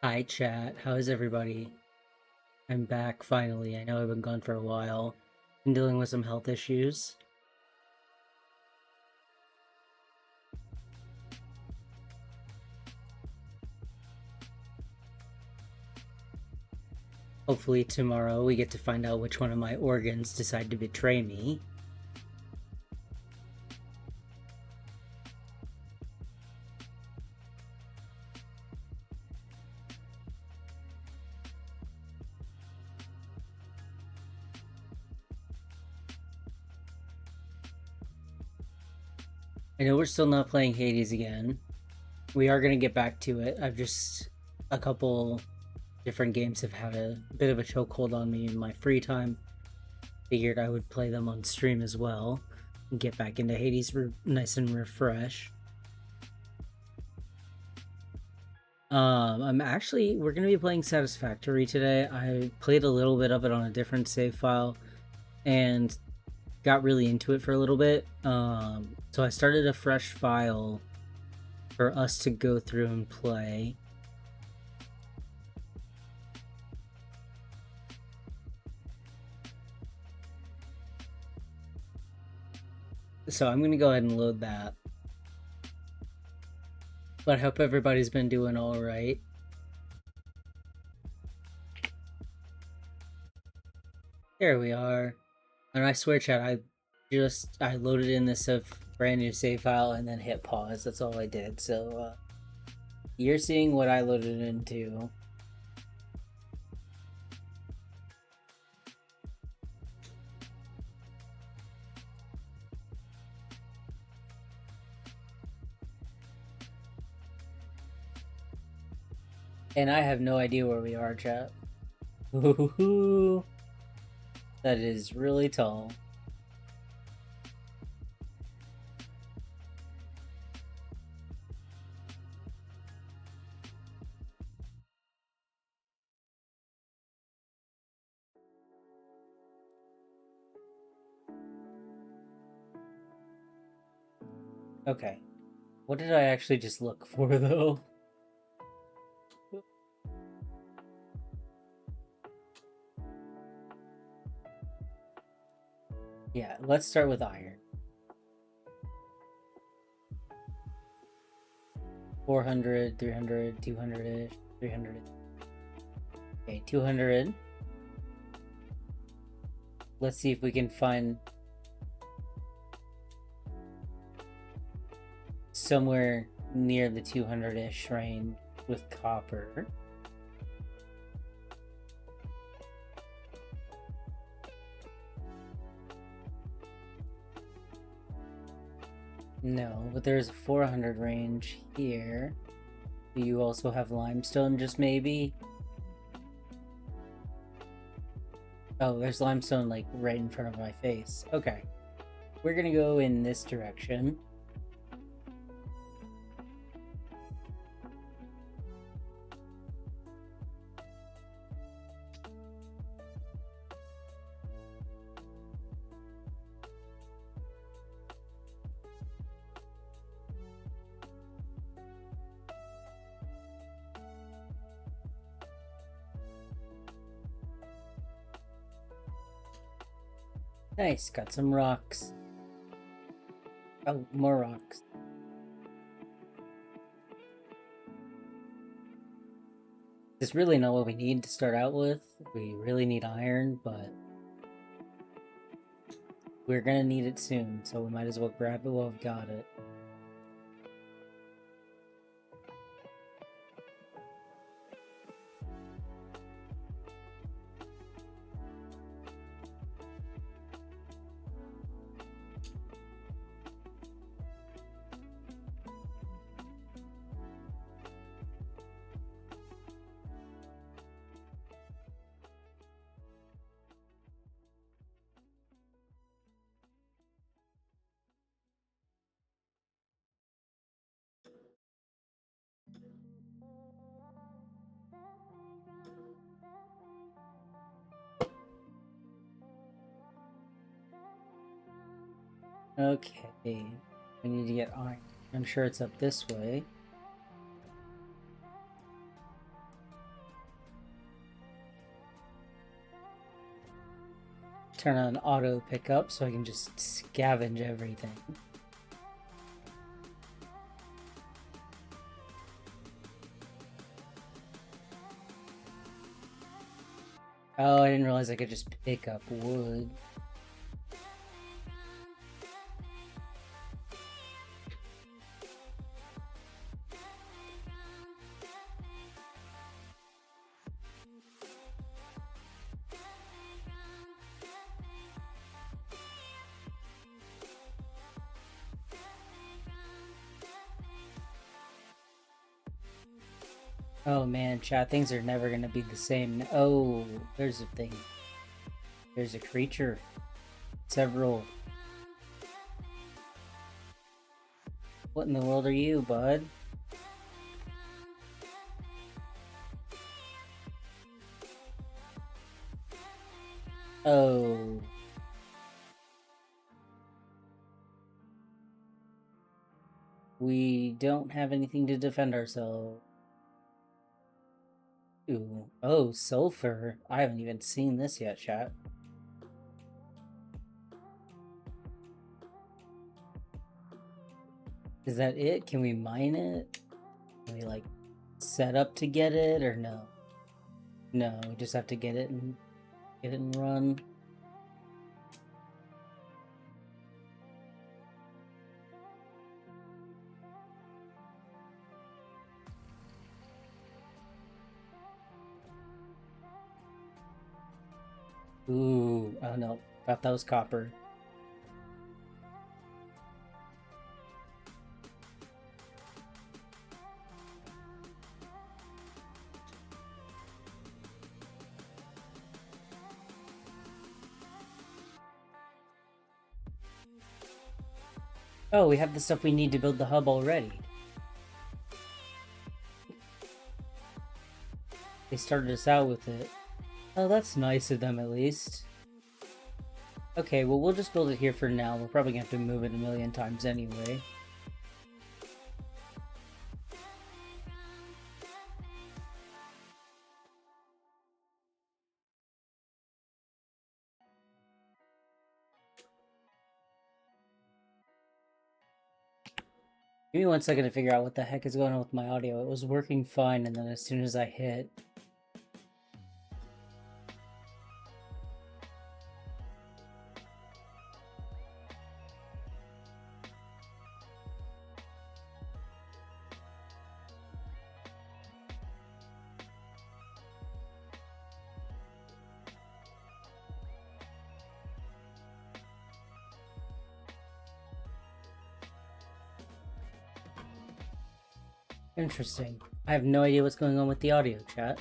Hi chat, how is everybody? I'm back finally. I know I've been gone for a while. Been dealing with some health issues. Hopefully tomorrow we get to find out which one of my organs decide to betray me. I know we're still not playing Hades again. We are going to get back to it. A couple different games have had a bit of a chokehold on me in my free time. Figured I would play them on stream as well and get back into Hades nice and refresh. We're gonna be playing Satisfactory today. I played a little bit of it on a different save file and got really into it for a little bit. So I started a fresh file for us to go through and play. So I'm gonna go ahead and load that. But I hope everybody's been doing all right. There we are. And I swear, chat, I loaded in this brand new save file and then hit pause. That's all I did. So you're seeing what I loaded into. And I have no idea where we are, chat. Ooh, that is really tall. Okay. What did I actually just look for, though? Yeah, let's start with iron. 400, 300, 200-ish, 300. Okay, 200. Let's see if we can find somewhere near the 200-ish range with copper. No, but there's a 400 range here. Do you also have limestone, just maybe? Oh, there's limestone, like, right in front of my face. Okay. We're gonna go in this direction. Nice, got some rocks. Oh, more rocks. This is really not what we need to start out with. We really need iron, but we're gonna need it soon, so we might as well grab it while we've got it. Okay, we need to get iron. I'm sure it's up this way. turn on auto pickup so I can just scavenge everything. Oh, I didn't realize I could just pick up wood. Oh man, chat, things are never gonna be the same. Oh, there's a thing. There's a creature. Several. What in the world are you, bud? Oh. We don't have anything to defend ourselves. Ooh. Oh, sulfur. I haven't even seen this yet, chat. Is that it? Can we mine it? Can we, like, set up to get it, or no? No, we just have to get it and run. Ooh, oh no, thought that was copper. Oh, we have the stuff we need to build the hub already. They started us out with it. Oh, that's nice of them at least. Okay, well, we'll just build it here for now. We're probably gonna have to move it a million times anyway. Give me 1 second to figure out what the heck is going on with my audio. It was working fine, and then as soon as I hit... Interesting. I have no idea what's going on with the audio, chat.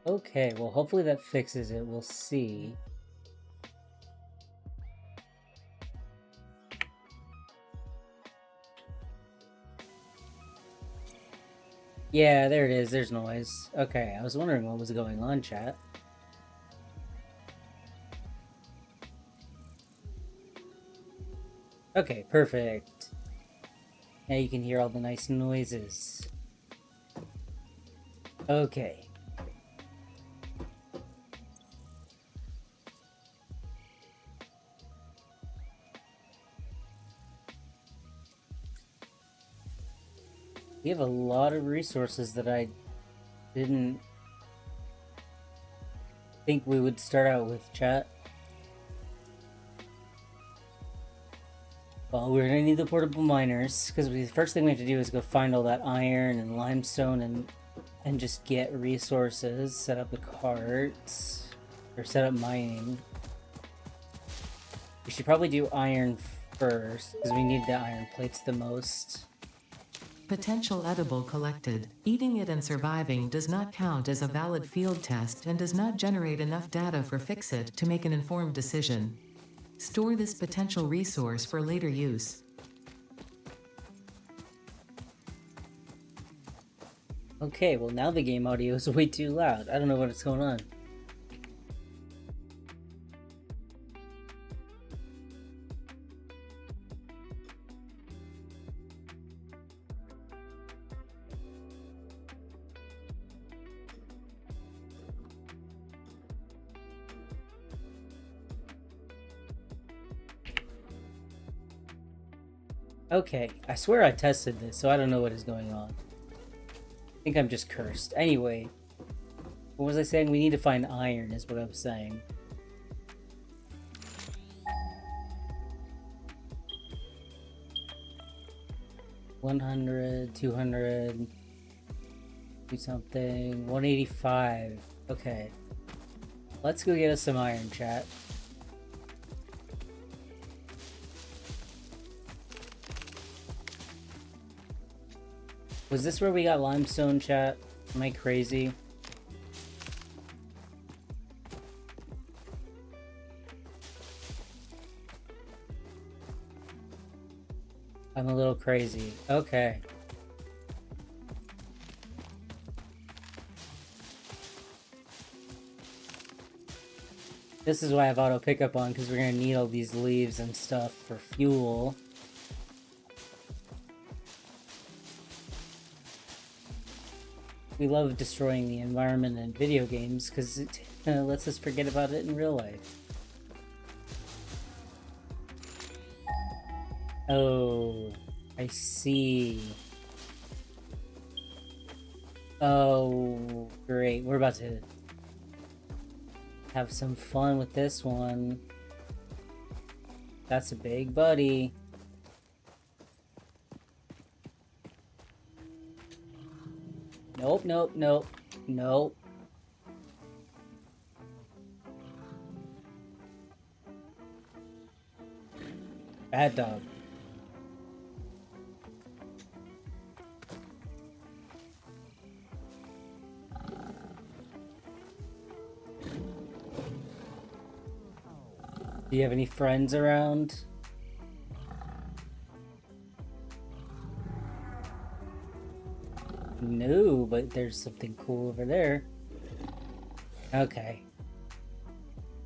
Okay, well, hopefully that fixes it. We'll see. Yeah, there it is. There's noise. Okay, I was wondering what was going on, chat. Okay, perfect. Now you can hear all the nice noises. Okay. We have a lot of resources that I didn't think we would start out with, chat. Well, we're gonna need the portable miners, because the first thing we have to do is go find all that iron and limestone and just get resources, set up the carts, or set up mining. We should probably do iron first, because we need the iron plates the most. Potential edible collected. Eating it and surviving does not count as a valid field test and does not generate enough data for Fixit to make an informed decision. Store this potential resource for later use. Okay, well now the game audio is way too loud. I don't know what's going on. Okay, I swear I tested this, so I don't know what is going on. I think I'm just cursed. Anyway, what was I saying? We need to find iron, is what I was saying. $100, $200, do something. 185. Okay. Let's go get us some iron, chat. Was this where we got limestone, chat? Am I crazy? I'm a little crazy. Okay. This is why I have auto pickup on, because we're gonna need all these leaves and stuff for fuel. We love destroying the environment in video games because it lets us forget about it in real life. Oh, I see. Oh, great. We're about to have some fun with this one. That's a big buddy. Nope, nope, nope, nope. Bad dog. Do you have any friends around? No, but there's something cool over there. Okay.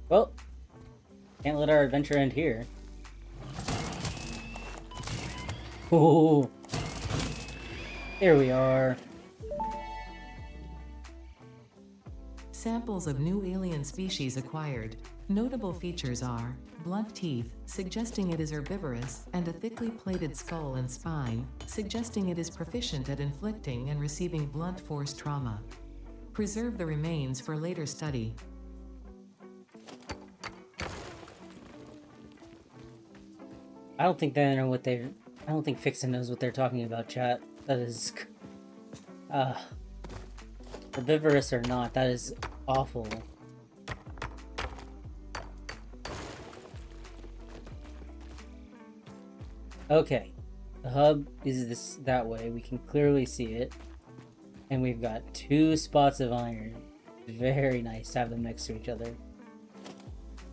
Well, can't let our adventure end here. Oh, here we are. Samples of new alien species acquired. Notable features are blunt teeth, suggesting it is herbivorous, and a thickly plated skull and spine, suggesting it is proficient at inflicting and receiving blunt force trauma. Preserve the remains for later study. I don't think they know what they're... I don't think Fixin knows what they're talking about, chat. That is... herbivorous or not, that is awful. Okay. The hub is that way. We can clearly see it. And we've got 2 spots of iron. Very nice to have them next to each other.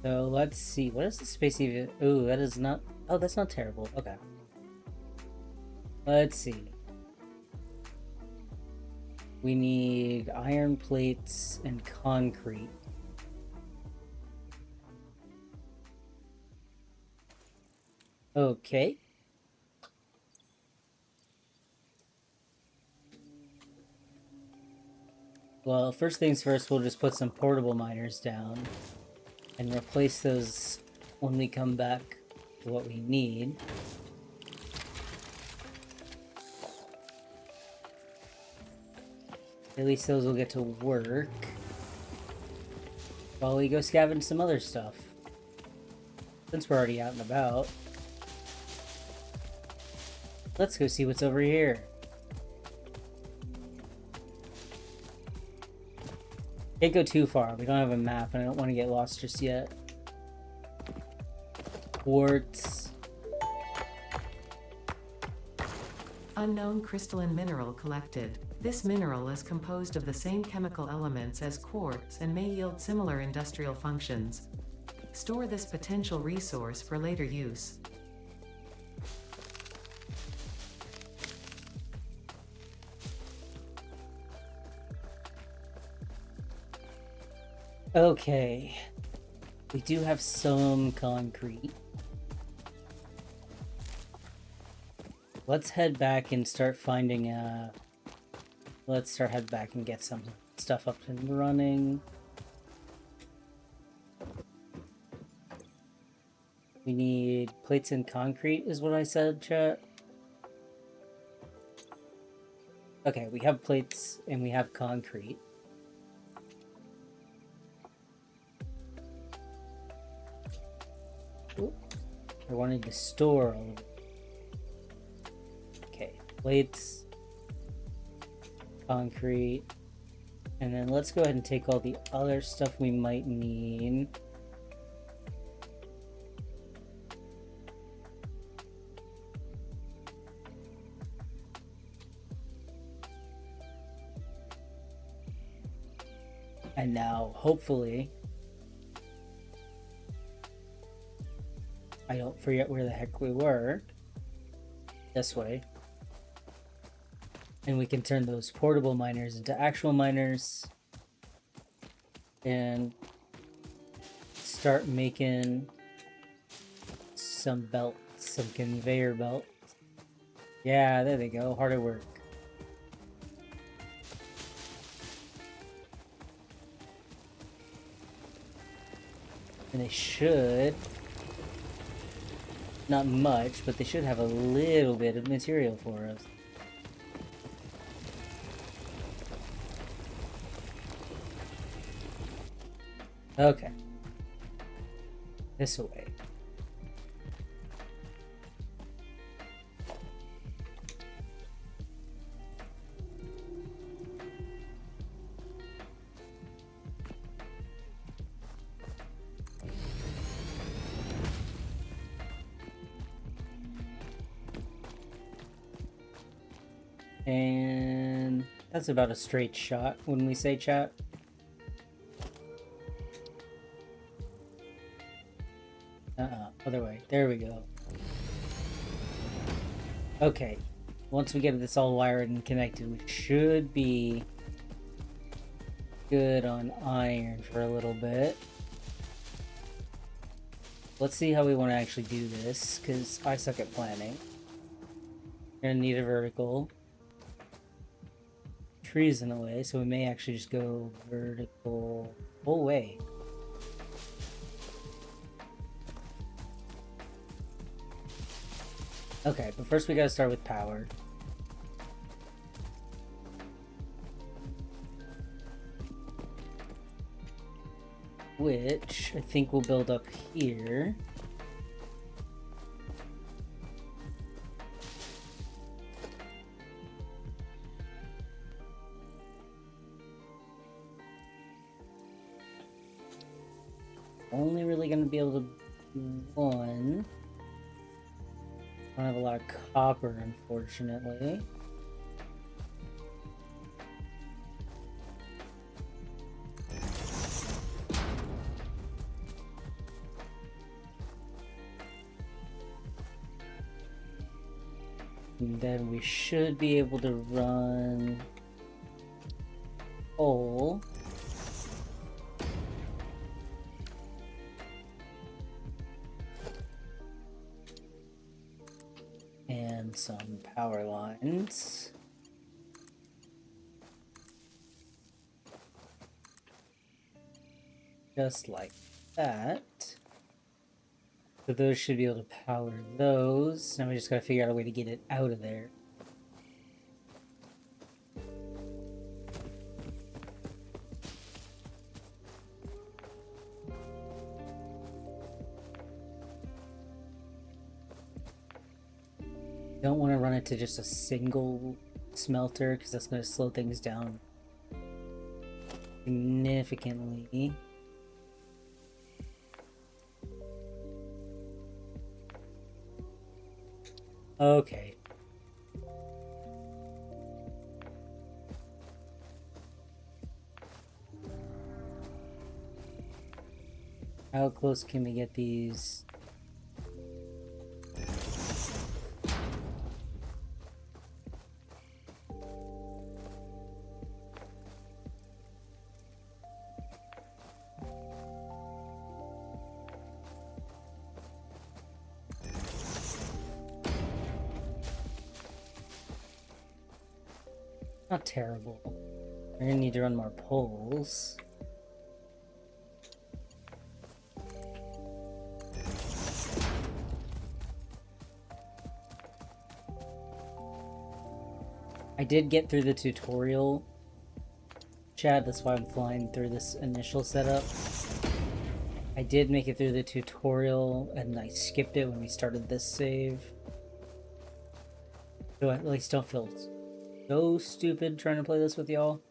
So let's see. What is the space even? Ooh, that is not... Oh, that's not terrible. Okay. Let's see. We need iron plates and concrete. Okay. Well, first things first, we'll just put some portable miners down and replace those when we come back to what we need. At least those will get to work while we go scavenge some other stuff. Since we're already out and about. Let's go see what's over here. Can't go too far. We don't have a map and I don't want to get lost just yet. Quartz. Unknown crystalline mineral collected. This mineral is composed of the same chemical elements as quartz and may yield similar industrial functions. Store this potential resource for later use. Okay. We do have some concrete. Let's head back and start finding let's start head back and get some stuff up and running. We need plates and concrete is what I said, chat. Okay, we have plates and we have concrete. Ooh, I wanted to store all of it. Okay, plates, concrete, and then let's go ahead and take all the other stuff we might need. And now, hopefully, I don't forget where the heck we were. This way. And we can turn those portable miners into actual miners. And start making some belts, some conveyor belts. Yeah, there they go. Hard at work. And they should, not much, but they should have a little bit of material for us. Okay. This way. And that's about a straight shot, wouldn't we say, chat? Other way. There we go. Okay. Once we get this all wired and connected, we should be good on iron for a little bit. Let's see how we want to actually do this, because I suck at planning. We're gonna need a vertical. Trees in the way, so we may actually just go vertical whole way. Okay, but first we gotta start with power. Which I think we'll build up here. Only really going to be able to do one. I don't have a lot of copper, unfortunately. And then we should be able to run coal. And some power lines. Just like that. So those should be able to power those. Now we just gotta figure out a way to get it out of there. Don't want to run it to just a single smelter because that's going to slow things down significantly. Okay. How close can we get these? Not terrible. We're gonna need to run more poles. I did get through the tutorial, Chad, that's why I'm flying through this initial setup. I did make it through the tutorial, and I skipped it when we started this save. So I at least don't feel so stupid trying to play this with y'all.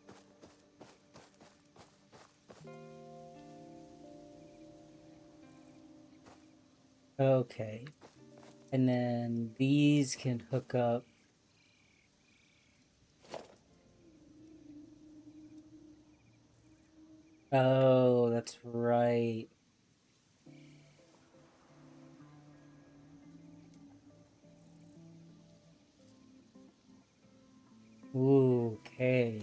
Okay. And then these can hook up. Oh, that's right. Ooh, okay.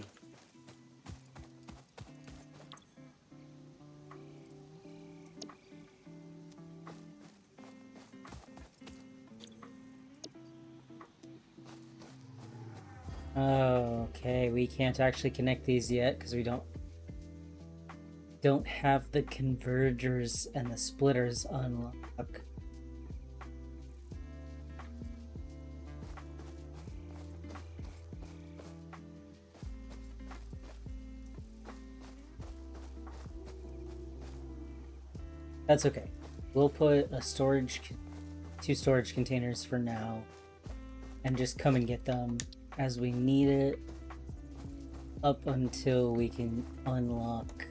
Oh, okay. We can't actually connect these yet because we don't have the convergers and the splitters unlock. That's okay. We'll put a two storage containers for now, and just come and get them as we need it up until we can unlock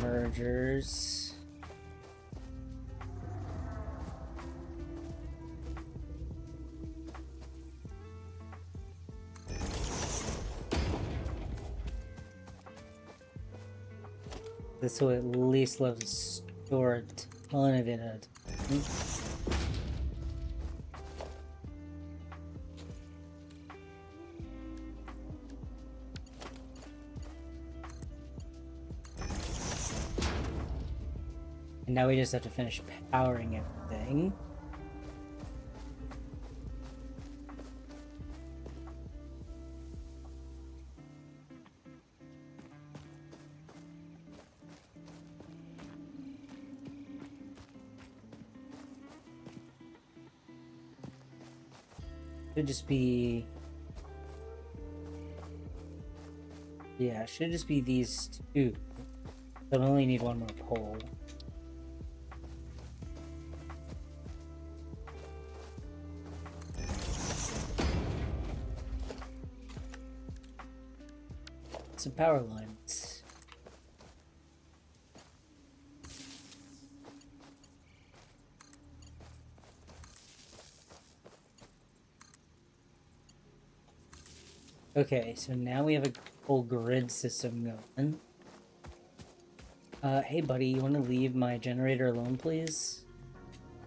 mergers. This will at least let us store a ton of it at a time. And now we just have to finish powering everything. Should just be... Yeah, should just be these two. So we only need one more pole. Some power lines. Okay, so now we have a whole grid system going. Hey buddy, you want to leave my generator alone, please?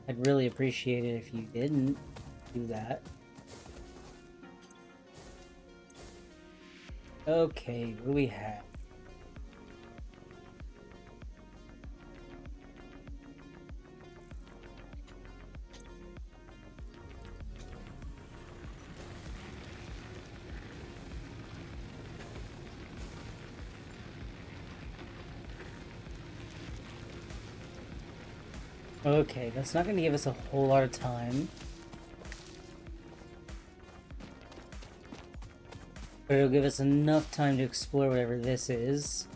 I'd really appreciate it if you didn't do that. Okay, what do we have? Okay, that's not going to give us a whole lot of time. But it'll give us enough time to explore whatever this is.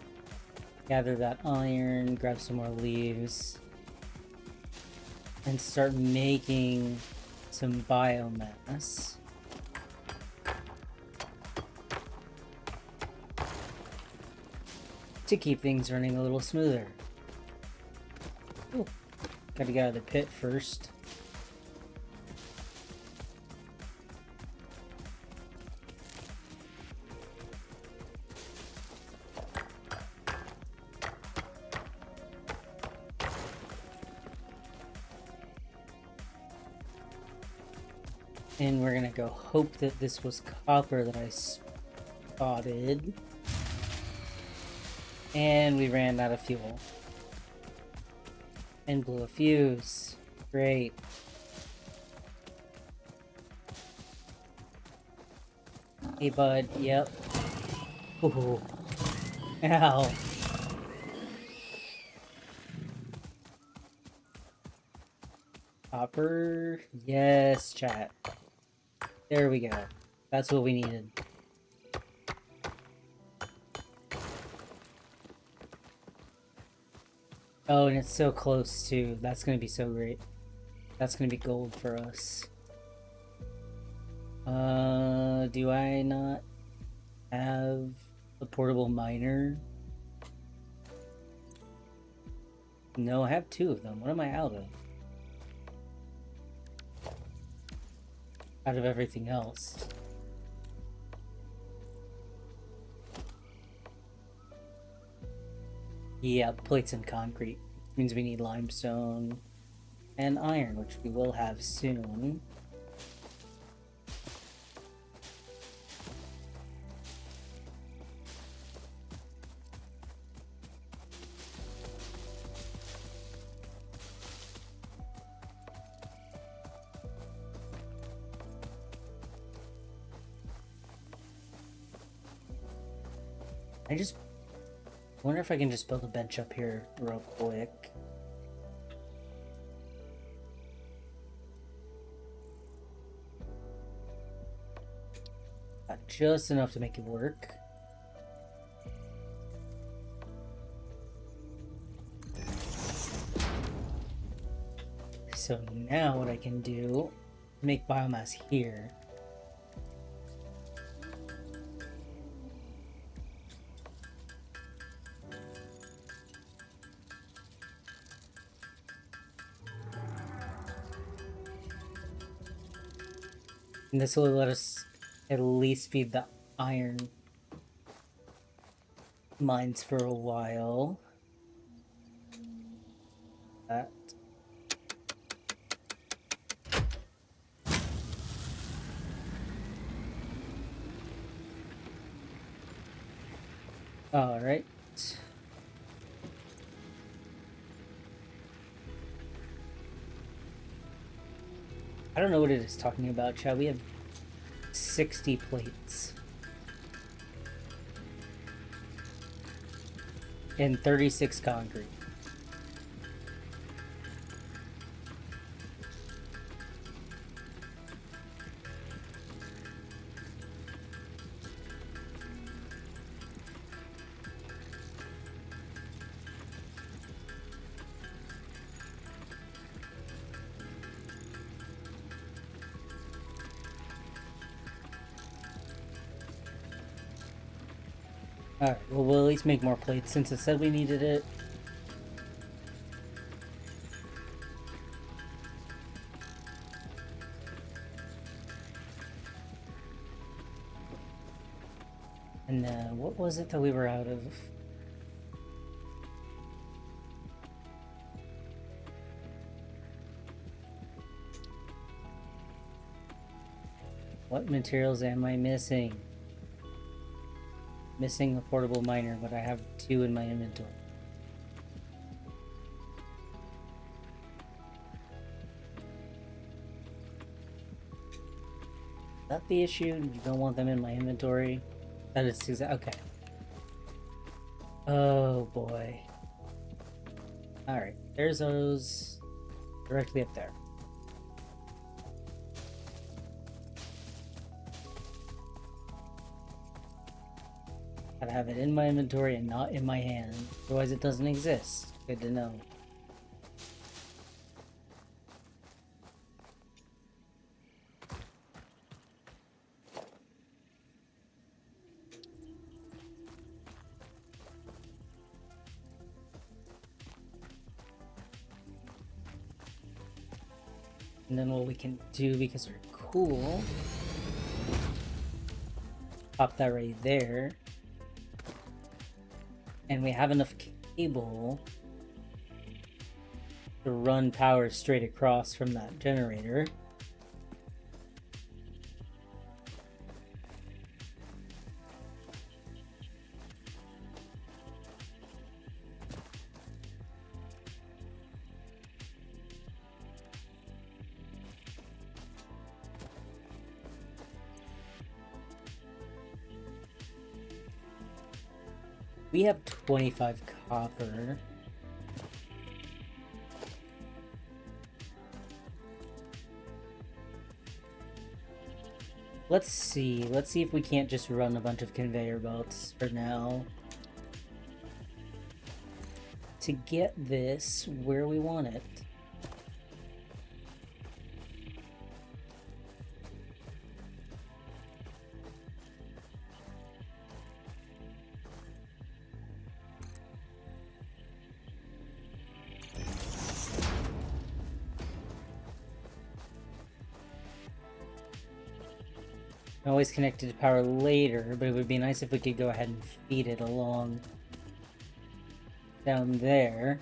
Gather that iron, grab some more leaves. And start making some biomass. To keep things running a little smoother. Ooh, gotta get out of the pit first. And we're gonna go hope that this was copper that I spotted. And we ran out of fuel. And blew a fuse. Great. Hey, bud. Yep. Ooh. Ow. Copper. Yes, chat. There we go. That's what we needed. Oh, and it's so close too. That's gonna be so great. That's gonna be gold for us. Do I not have a portable miner? No, I have 2 of them. What am I out of? Out of everything else. Yeah, plates and concrete. Means we need limestone and iron, which we will have soon. I just wonder if I can just build a bench up here real quick. Got just enough to make it work. So now what I can do, make biomass here. And this will let us at least feed the iron mines for a while. That. All right. I don't know what it is talking about, chat. We have 60 plates. And 36 concrete. Alright, well, we'll at least make more plates since it said we needed it. And what was it that we were out of? What materials am I missing? Missing a portable miner, but I have 2 in my inventory. Is that the issue? You don't want them in my inventory? That is okay. Oh boy. Alright, there's those directly up there. Gotta have it in my inventory and not in my hand. Otherwise it doesn't exist. Good to know. And then what we can do, because we're cool, pop that right there. And we have enough cable to run power straight across from that generator. We have 25 copper. Let's see if we can't just run a bunch of conveyor belts for now to get this where we want it. I'm always connected to power later, but it would be nice if we could go ahead and feed it along down there.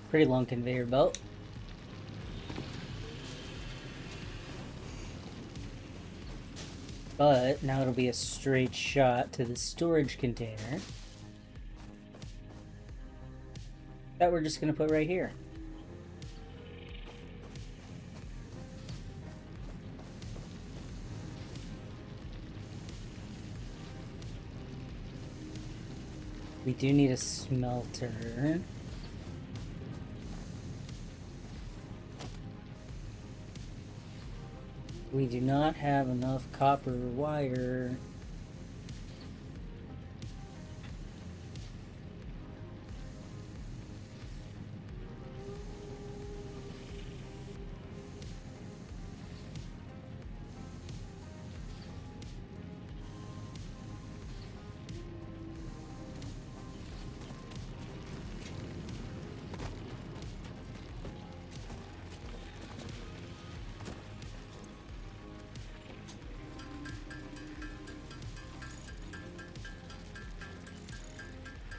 Pretty long conveyor belt. But now it'll be a straight shot to the storage container that we're just going to put right here. We do need a smelter. We do not have enough copper wire.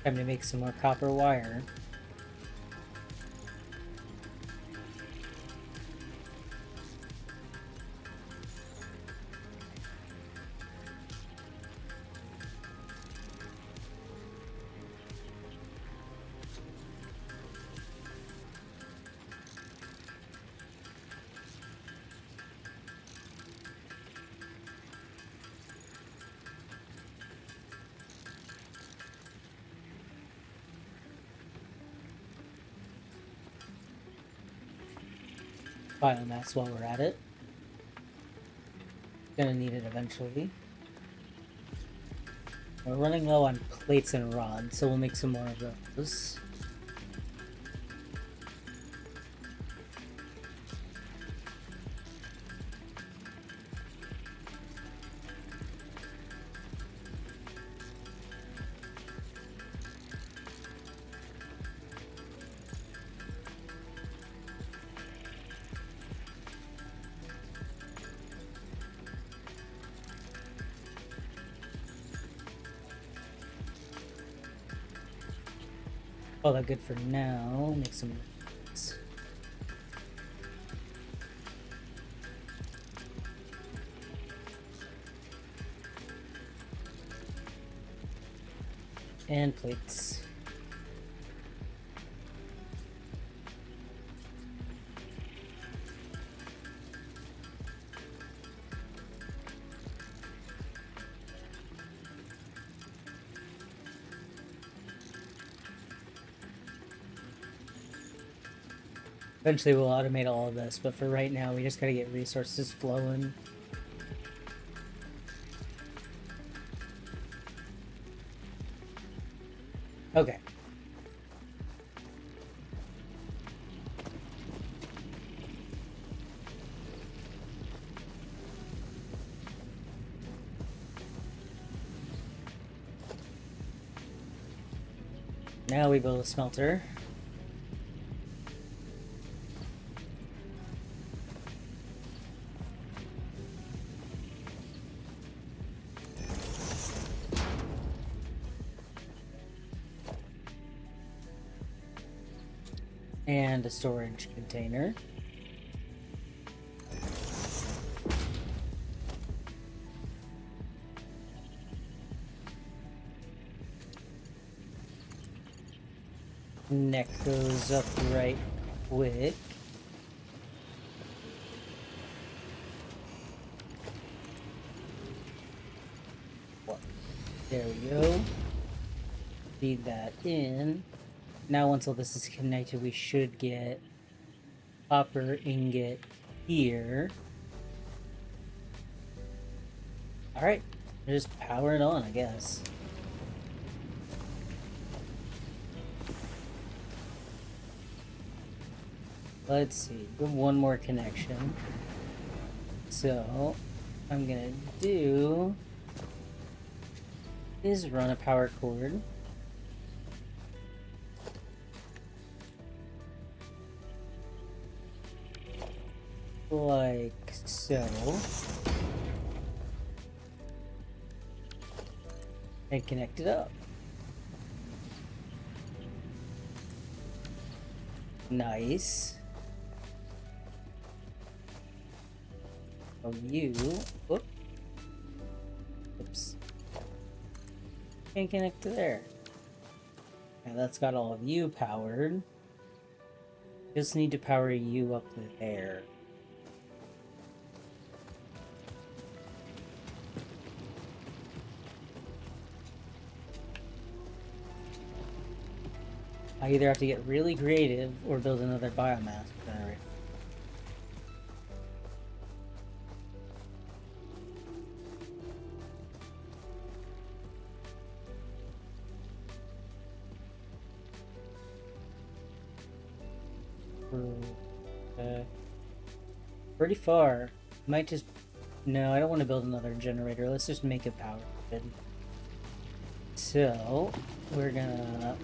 Time to make some more copper wire. Biomass while we're at it. Gonna need it eventually. We're running low on plates and rods, so we'll make some more of those. All that good for now. Make some roads. And plates. Eventually we'll automate all of this, but for right now we just gotta get resources flowing. Okay. Now we build a smelter. And a storage container. Neck goes up right quick. There we go. Feed that in. Now once all this is connected, we should get copper ingot here. Alright, just power it on, I guess. Let's see, we have one more connection. So, I'm gonna do is run a power cord. Like so. And connect it up. Nice. Oh, you. Whoop. Oops. Can't connect to there. Now that's got all of you powered. Just need to power you up there. I either have to get really creative or build another biomass generator. Pretty far. Might just... No, I don't want to build another generator. Let's just make it power grid. So, we're gonna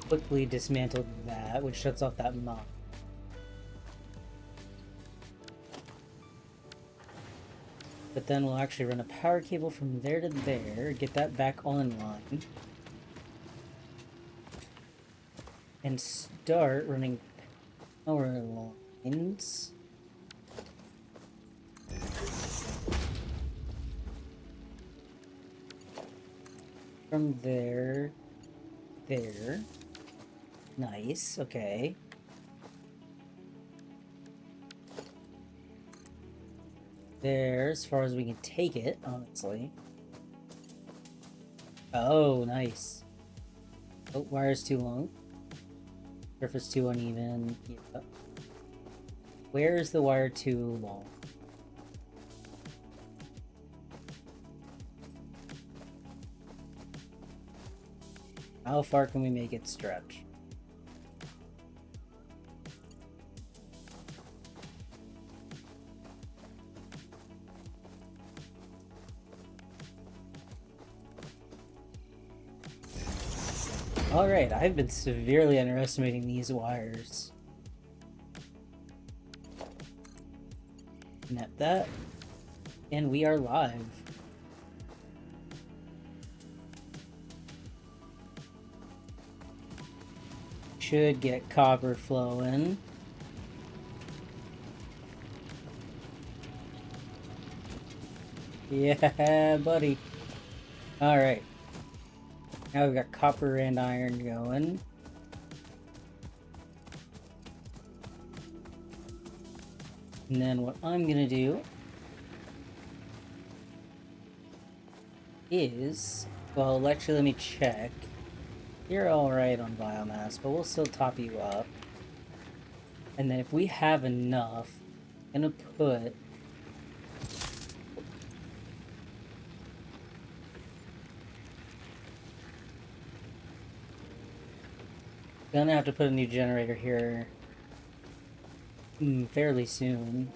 quickly dismantle that, which shuts off that mob. But then we'll actually run a power cable from there to there, get that back online, and start running power lines. From there, there. Nice, okay. There, as far as we can take it, honestly. Oh, nice. Oh, wire's too long. Surface too uneven. Yeah. Where is the wire too long? How far can we make it stretch? Alright, I've been severely underestimating these wires. Net that. And we are live. Should get copper flowing. Yeah, buddy. Alright. Now we've got copper and iron going. And then what I'm gonna do is, well, actually let me check. You're alright on biomass, but we'll still top you up. And then if we have enough, I'm gonna put... Gonna have to put a new generator here fairly soon.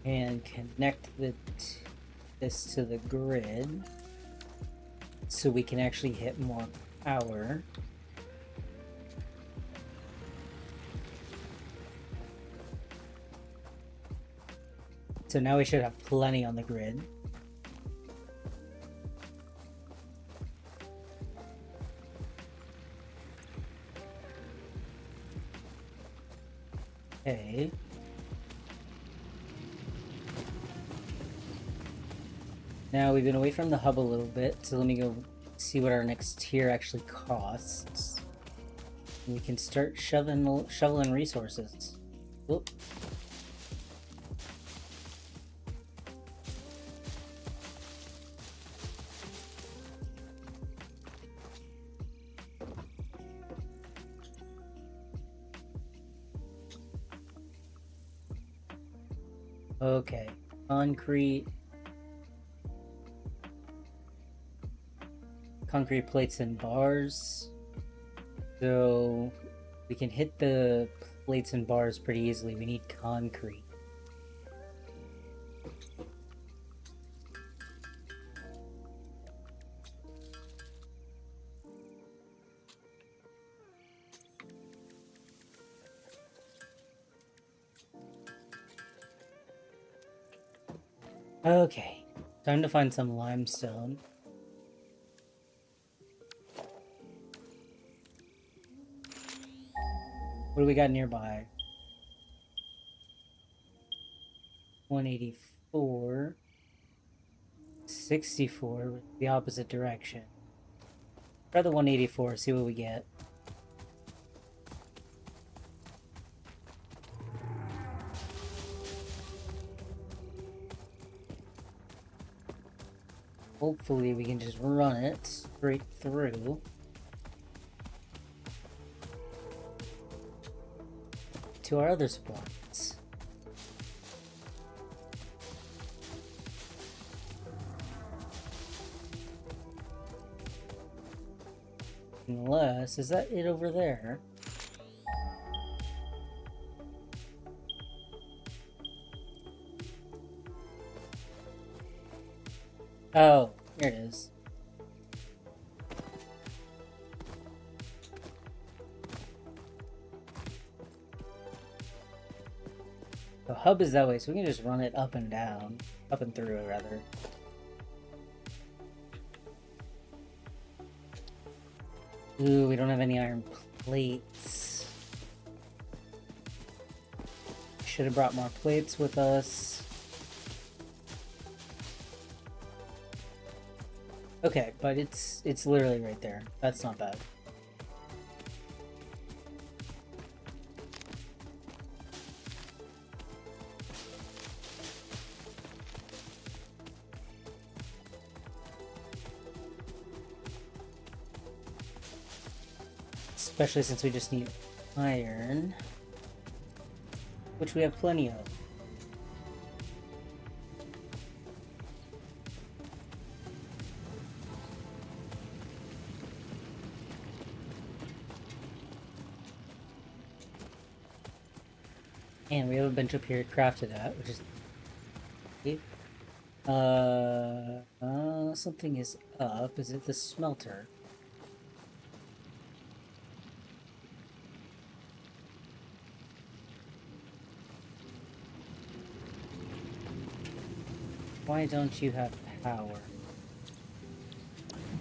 And connect this to the grid so we can actually hit more power. So now we should have plenty on the grid. Okay. Now we've been away from the hub a little bit, so let me go see what our next tier actually costs. And we can start shoveling resources. Whoop. Okay, concrete plates and bars. So we can hit the plates and bars pretty easily. We need concrete. Okay, time to find some limestone. What do we got nearby? 184. 64, the opposite direction. Try the 184, see what we get. Hopefully we can just run it straight through. To our other spots. Unless, is that it over there? Oh, here it is. The hub is that way, so we can just run it up and down. Up and through, rather. Ooh, we don't have any iron plates. Should have brought more plates with us. Okay, but it's literally right there. That's not bad. Especially since we just need iron, which we have plenty of. And we have a bench up here crafted at, which is... something is up. Is it the smelter? Why don't you have power?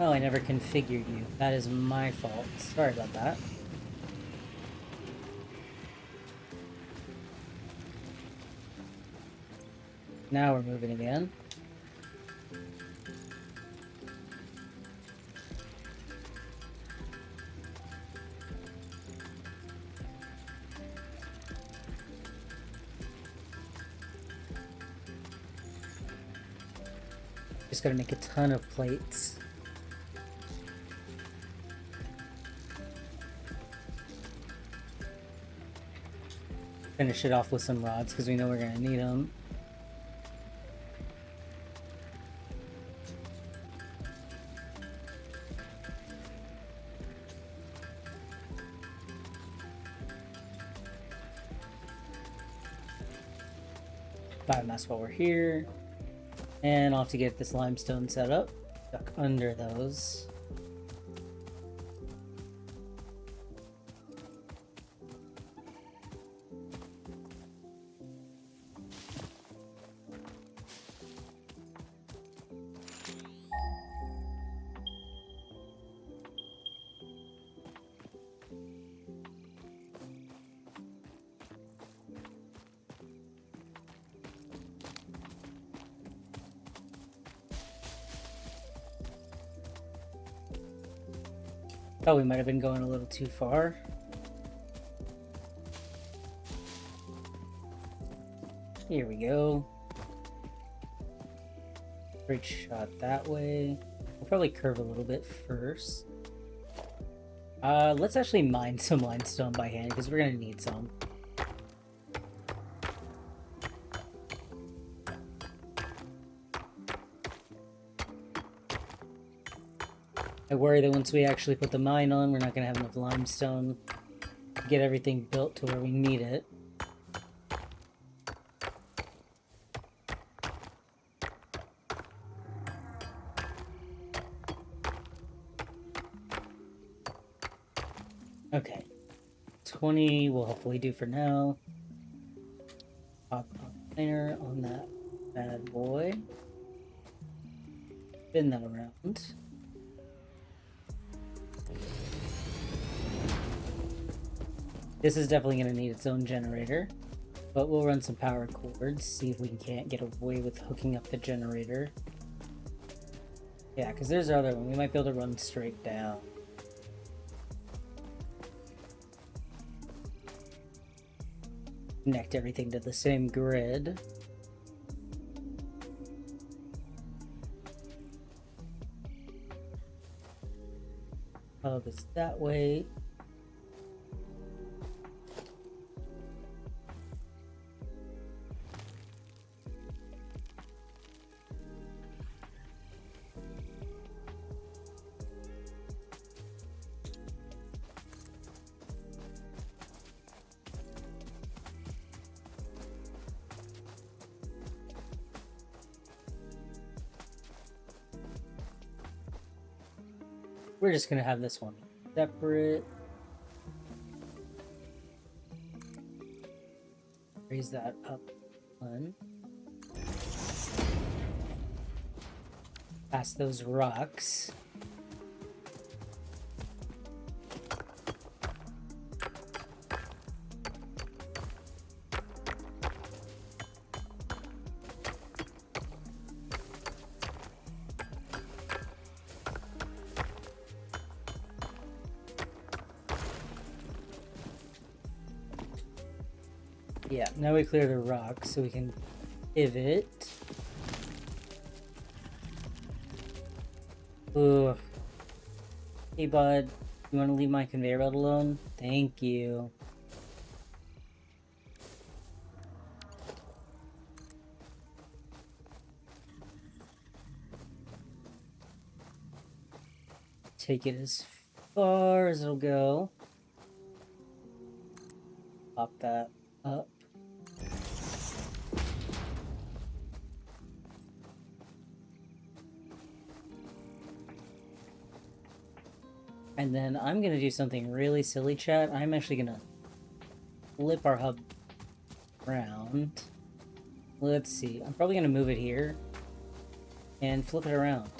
Oh, I never configured you. That is my fault. Sorry about that. Now we're moving again. Just gotta make a ton of plates. Finish it off with some rods because we know we're gonna need them. Biomass while we're here. And I'll have to get this limestone set up. Duck under those. Thought we might have been going a little too far. Here we go. Great shot that way. We'll probably curve a little bit first. Let's actually mine some limestone by hand because we're gonna need some. I worry that once we actually put the mine on, we're not going to have enough limestone to get everything built to where we need it. Okay. 20 will hopefully do for now. Pop a miner on that bad boy. Spin that around. This is definitely going to need its own generator, but we'll run some power cords, see if we can't get away with hooking up the generator. Yeah, because there's our other one. We might be able to run straight down. Connect everything to the same grid. Hub is that way. We're just gonna have this one separate. Raise that up one. Past those rocks. Yeah, now we clear the rock so we can pivot. Ugh. Hey bud, you want to leave my conveyor belt alone? Thank you. Take it as far as it'll go. Pop that up. And then I'm going to do something really silly, chat. I'm actually going to flip our hub around. Let's see. I'm probably going to move it here and flip it around.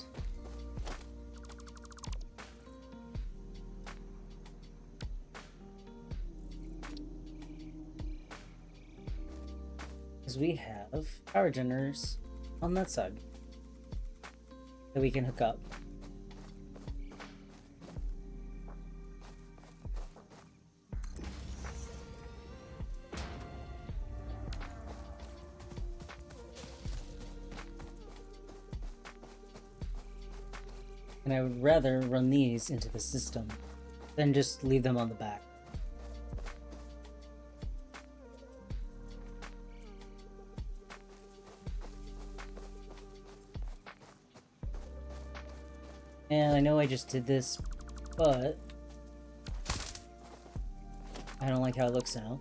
Because we have power generators on that side that we can hook up. And I would rather run these into the system than just leave them on the back. And I know I just did this, but I don't like how it looks now.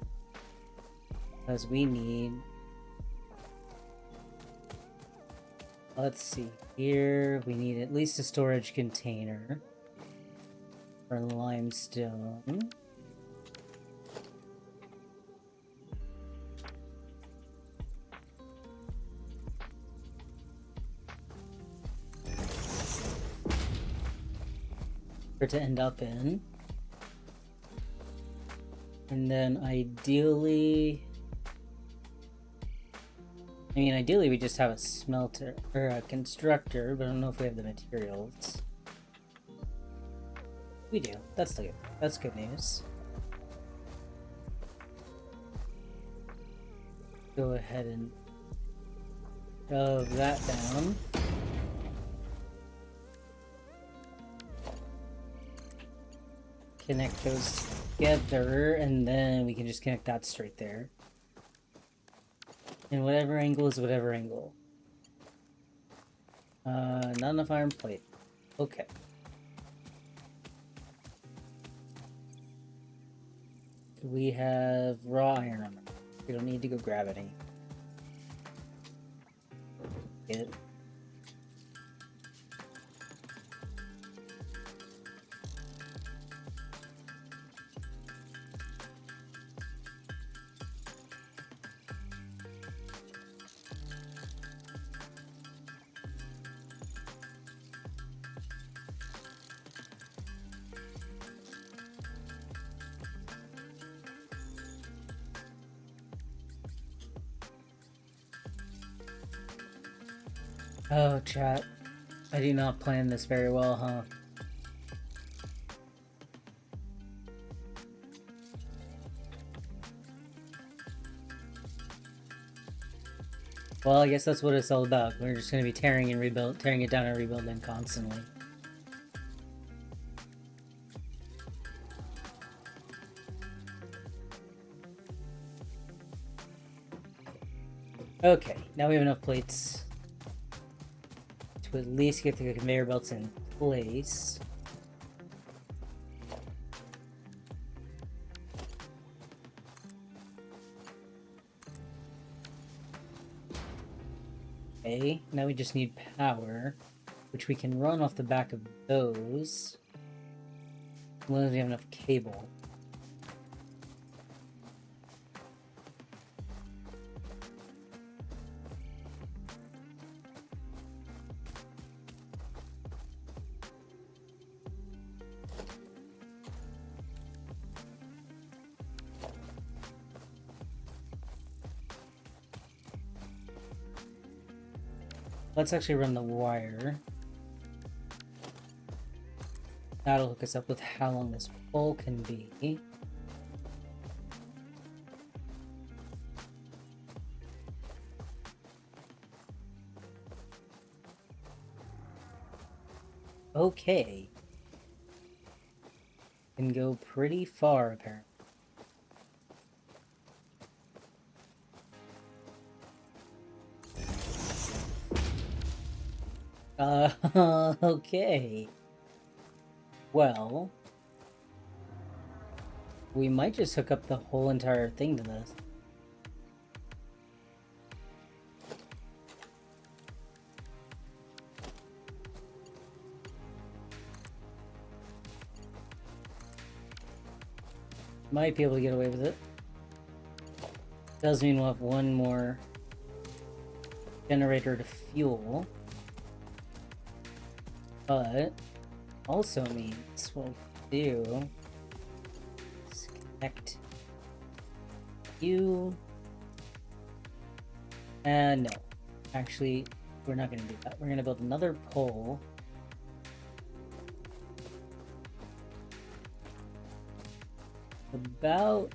Because we need... Let's see. Here, we need at least a storage container for limestone. For it to end up in. And then ideally... I mean, ideally we just have a smelter, or a constructor, but I don't know if we have the materials. We do. That's good news. Go ahead and shove that down. Connect those together, and then we can just connect that straight there. And whatever angle is whatever angle. Not enough iron plate. Okay. We have raw iron on it. We don't need to go grab any. Good. Oh, chat. I do not plan this very well, huh? Well, I guess that's what it's all about. We're just going to be tearing it down and rebuilding constantly. Okay, now we have enough plates to at least get the conveyor belts in place. Okay, now we just need power, which we can run off the back of those, as long as we have enough cable. Let's actually run the wire. That'll hook us up with how long this pole can be. Okay. Can go pretty far, apparently. Okay. Well, we might just hook up the whole entire thing to this. Might be able to get away with it. Does mean we'll have one more generator to fuel. But also means what we'll do is connect you And no. Actually, we're not going to do that. We're going to build another pole. About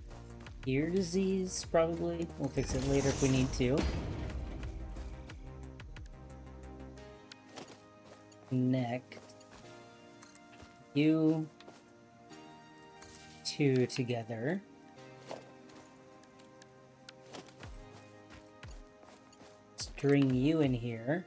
ear disease, probably. We'll fix it later if we need to. Next. You two together. String you in here.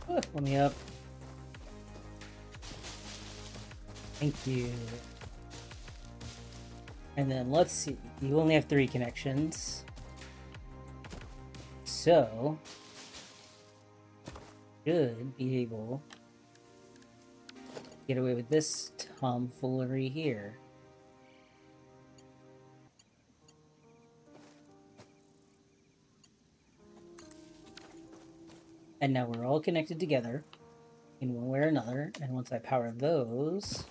Oh, let me up. Thank you. And then let's see. You only have 3 connections. So, should be able to get away with this tomfoolery here. And now we're all connected together in one way or another. And once I power those...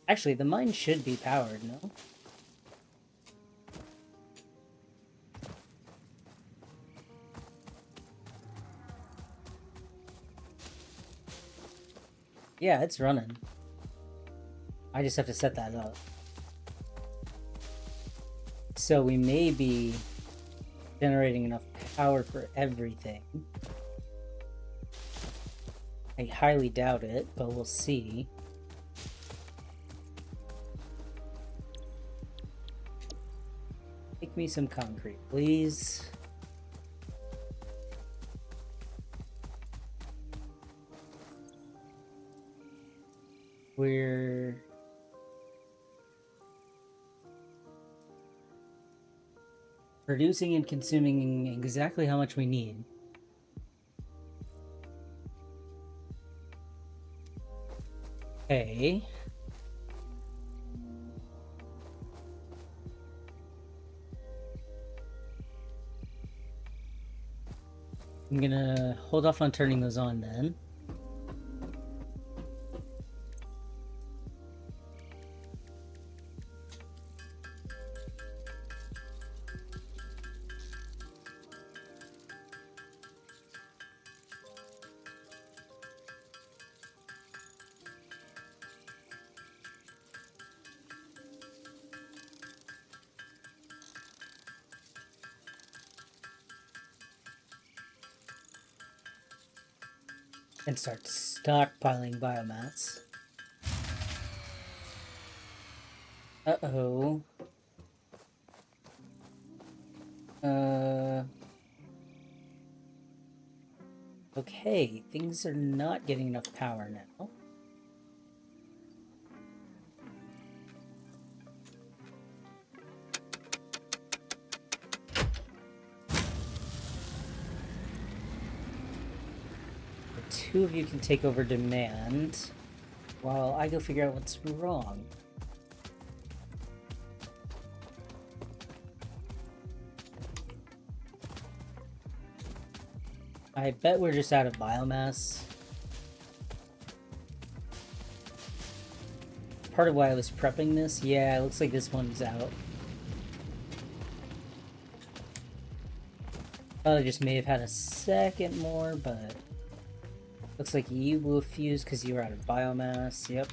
Actually, the mine should be powered, no? Yeah, it's running. I just have to set that up. So we may be generating enough power for everything. I highly doubt it, but we'll see. Make me some concrete, please. We're producing and consuming exactly how much we need. Okay. I'm gonna hold off on turning those on then. And start stockpiling biomass. Uh-oh. Okay, things are not getting enough power now. The 2 of you can take over demand while I go figure out what's wrong. I bet we're just out of biomass. Part of why I was prepping this. Yeah, it looks like this one's out. Thought I just may have had a second more, but looks like you will fuse because you were out of biomass. Yep.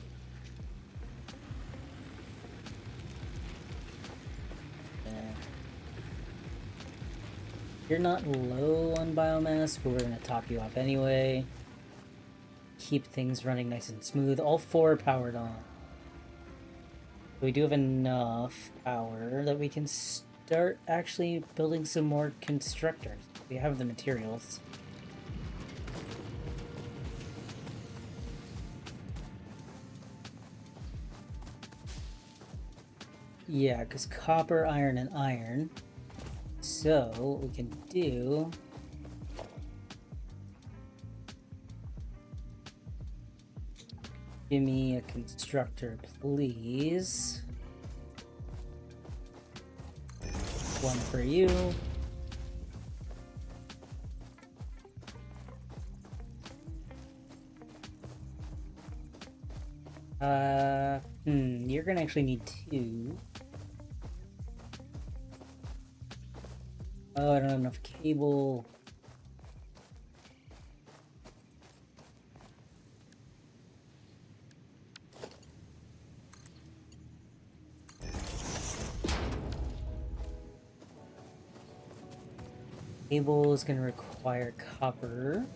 You're not low on biomass, but we're going to top you off anyway. Keep things running nice and smooth. All 4 are powered on. We do have enough power that we can start actually building some more constructors. We have the materials. Yeah, because copper, iron, and iron. So, what we can do... Give me a constructor, please. one for you. You're gonna actually need 2. Oh, I don't have enough cable. Cable is gonna require copper.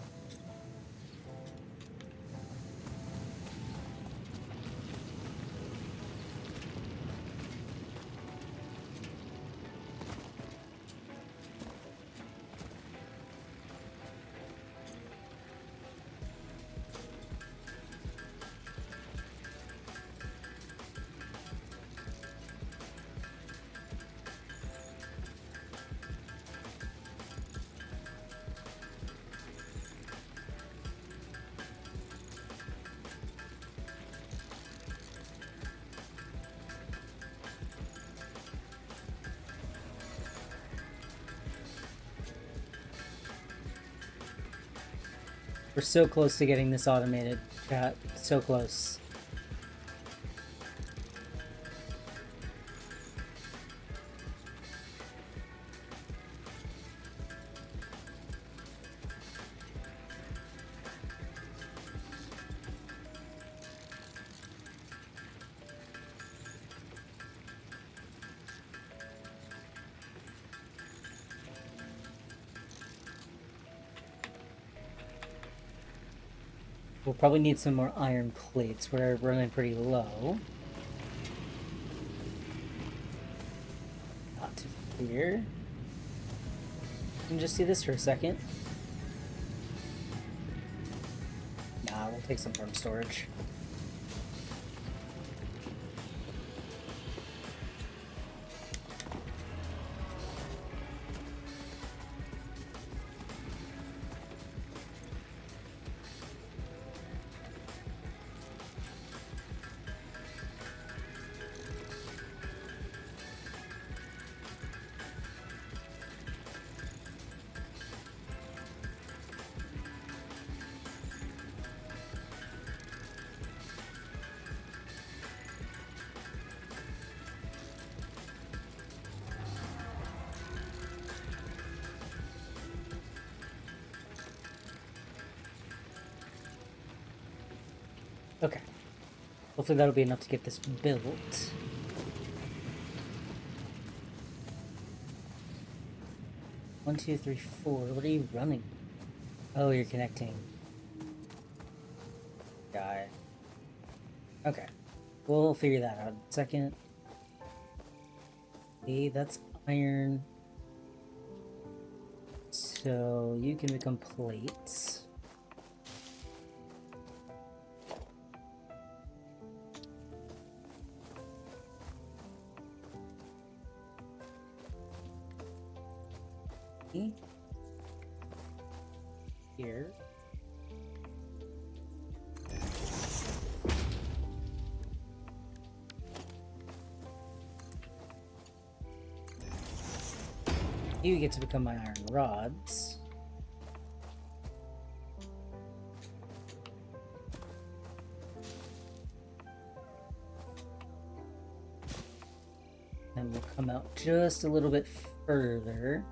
We're so close to getting this automated, chat. So close. We'll probably need some more iron plates. We're running pretty low. Not too clear. You can just see this for a second. Nah, we'll take some from storage. Okay. Hopefully that'll be enough to get this built. One, two, three, 4. What are you running? Oh, you're connecting. Guy. Okay. We'll figure that out in a second. Okay, that's iron. So you can become plates. Here. You get to become my iron rods. And we'll come out just a little bit further.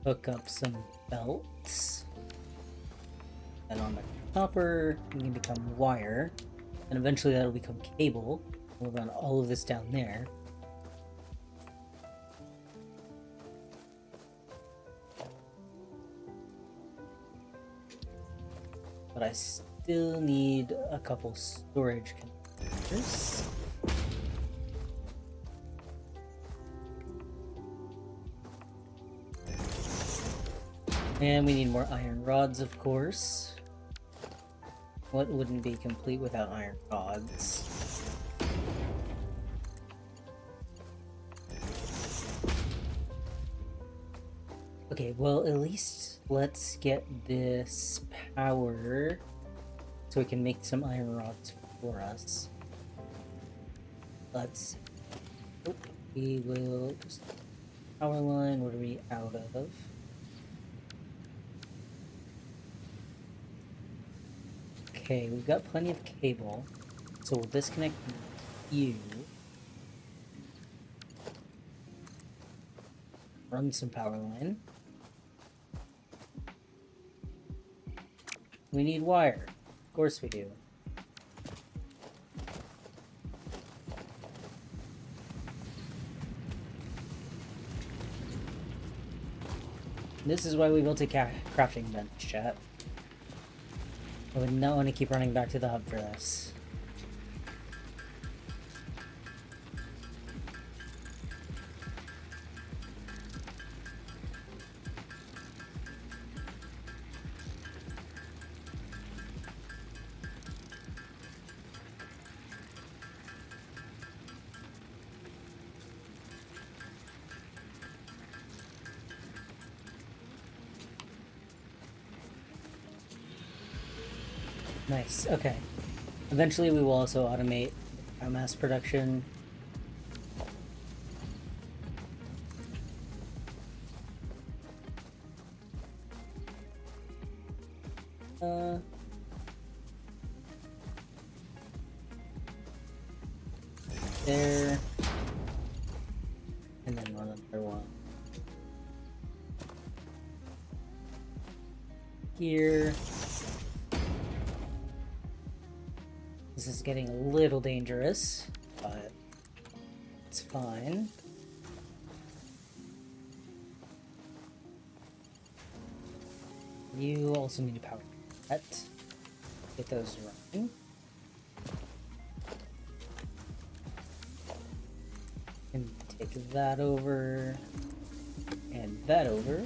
Hook up some belts. And on the copper, we can become wire. And eventually that'll become cable. We'll run all of this down there. But I still need a couple storage containers. And we need more iron rods, of course. What wouldn't be complete without iron rods? Okay, well, at least let's get this power so we can make some iron rods for us. Let's... Oh, we will just... Power line, what are we out of? Okay, we've got plenty of cable. So we'll disconnect you. Run some power line. We need wire. Of course we do. This is why we built a crafting bench, chat. I would not want to keep running back to the hub for this. Nice, okay. Eventually we will also automate mass production. There. And then one other one. Here. This is getting a little dangerous, but it's fine. You also need to power that. Get those running. And take that over. And that over.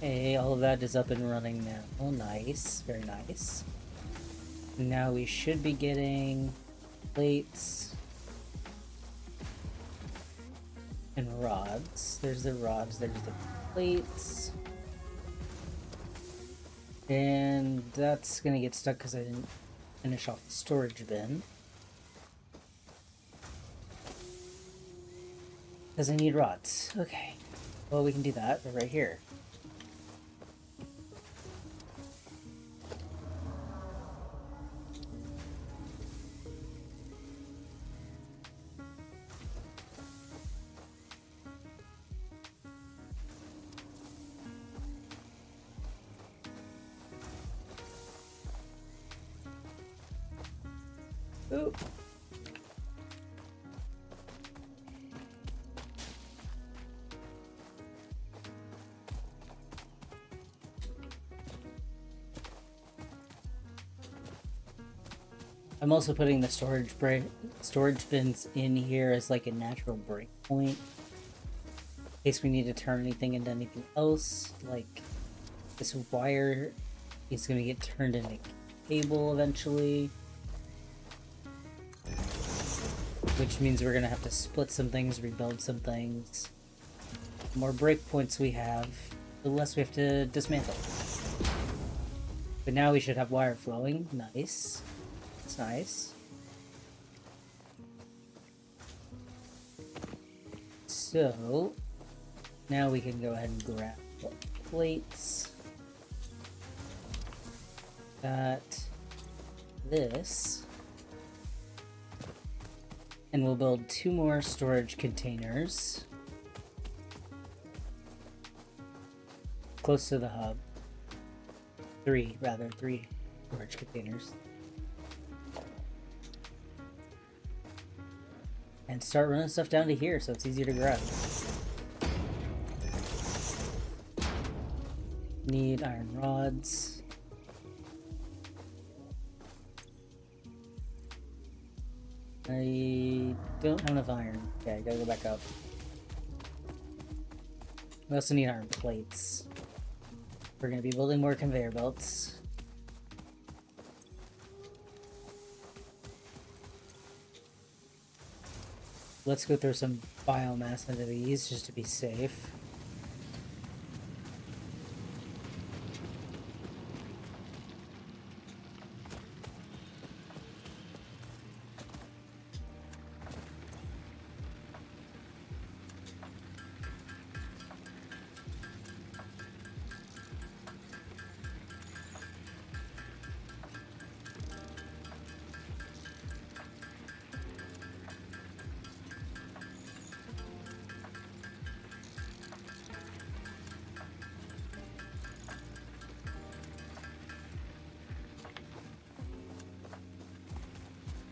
Hey, all of that is up and running now. Oh, nice. Very nice. Now we should be getting plates and rods. There's the rods, there's the plates. And that's gonna get stuck because I didn't finish off the storage bin. Because I need rods. Okay. Well, we can do that. They're right here. Ooh. I'm also putting the storage bins in here as like a natural break point. In case we need to turn anything into anything else. Like this wire is going to get turned into cable eventually. Which means we're going to have to split some things, rebuild some things. The more breakpoints we have, the less we have to dismantle. But now we should have wire flowing. Nice. That's nice. So, now we can go ahead and grab the plates. Got this. And we'll build 2 more storage containers. Close to the hub. 3 storage containers. And start running stuff down to here so it's easier to grab. Need iron rods. I don't have enough iron. Okay, I gotta go back up. We also need iron plates. We're gonna be building more conveyor belts. Let's go throw some biomass into these just to be safe.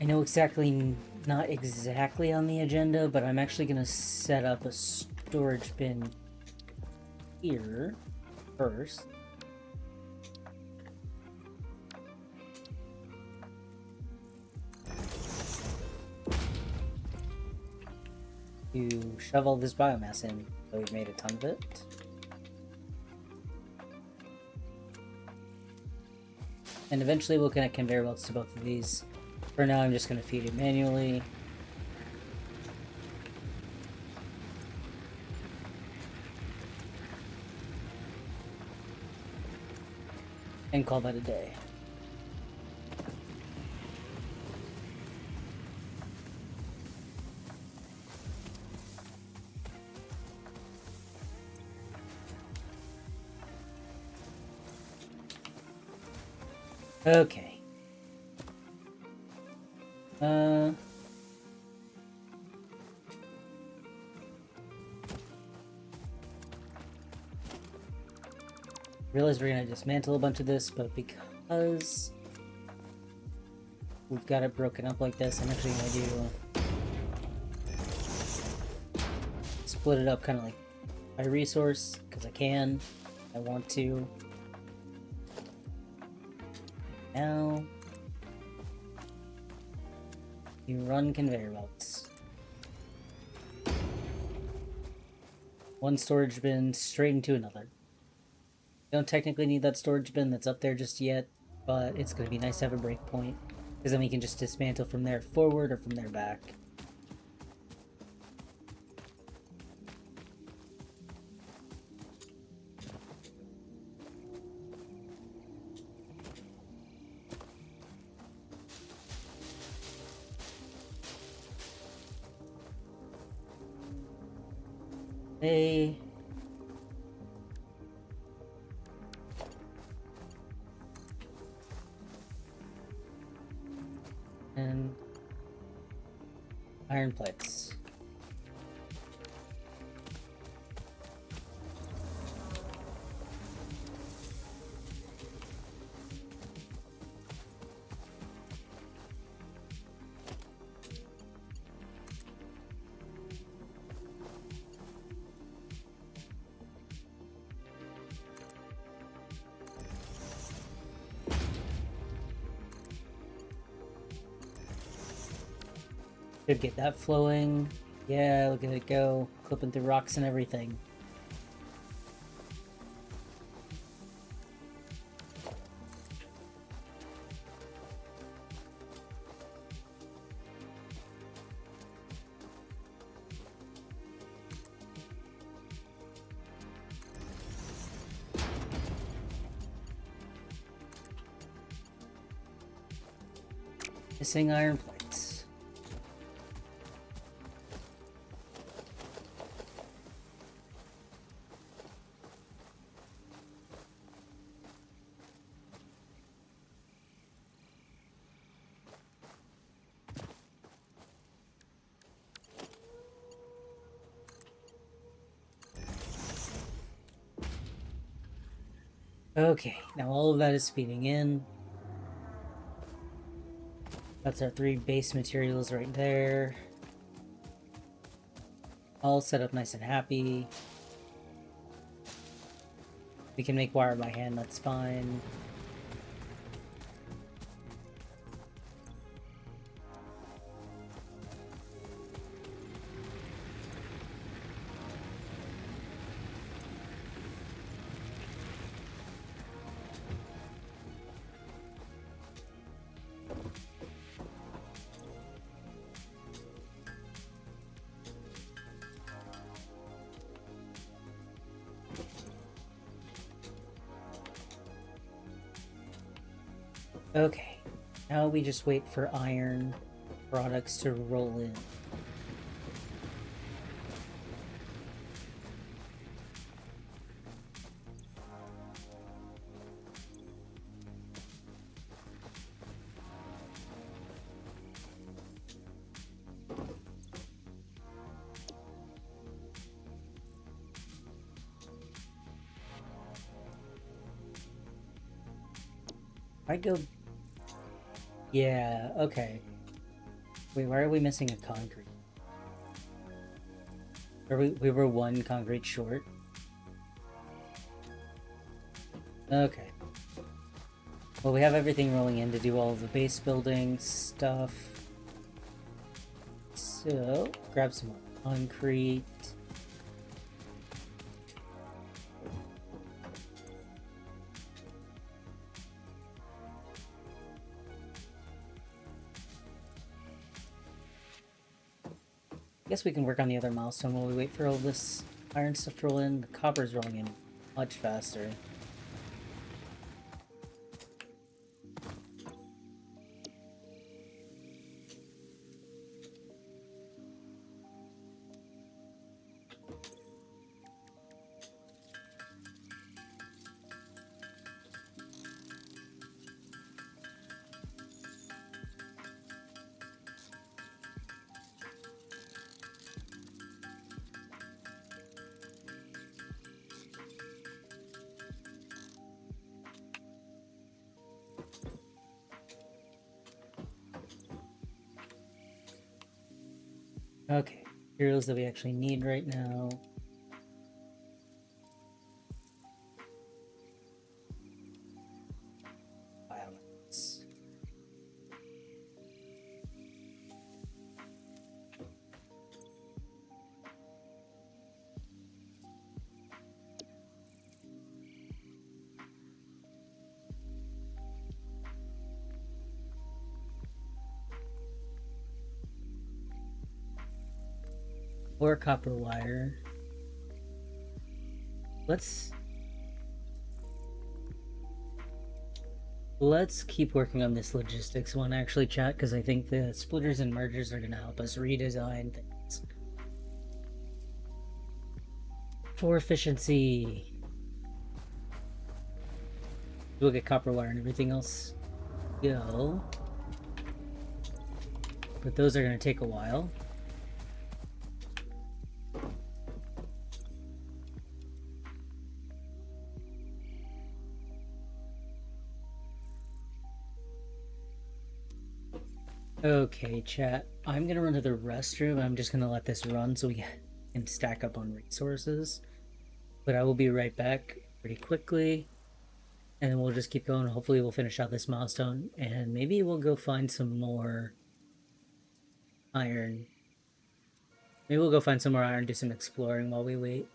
I know not exactly on the agenda, but I'm actually going to set up a storage bin here first. To shove all this biomass in, so we've made a ton of it. And eventually we'll connect conveyor belts to both of these. For now, I'm just going to feed it manually. And call that a day. Okay. Realize we're gonna dismantle a bunch of this, but because we've got it broken up like this, I'm actually gonna split it up kind of like by resource, because I want to. Now, you run conveyor belts. One storage bin straight into another. You don't technically need that storage bin that's up there just yet, but it's going to be nice to have a breakpoint, because then we can just dismantle from there forward or from there back. Hey. And iron plates. Should get that flowing. Yeah, look at it go. Clipping through rocks and everything. Missing iron plates. Okay, now all of that is feeding in. That's our 3 base materials right there. All set up nice and happy. We can make wire by hand, that's fine. Okay, now we just wait for iron products to roll in. I go... Yeah, okay. Wait, why are we missing a concrete? We were one concrete short. Okay. Well, we have everything rolling in to do all of the base building stuff. So, grab some more concrete. Guess we can work on the other milestone while we wait for all this iron stuff to roll in. The copper's rolling in much faster. Okay, materials that we actually need right now. Violence. Or copper wire. Let's keep working on this logistics one, actually, chat, because I think the splitters and mergers are going to help us redesign things for efficiency. We'll get copper wire and everything else go, but those are going to take a while. Okay, chat. I'm gonna run to the restroom. I'm just gonna let this run so we can stack up on resources. But I will be right back pretty quickly. And then we'll just keep going. Hopefully we'll finish out this milestone. And maybe we'll go find some more iron. Maybe we'll go find some more iron, do some exploring while we wait.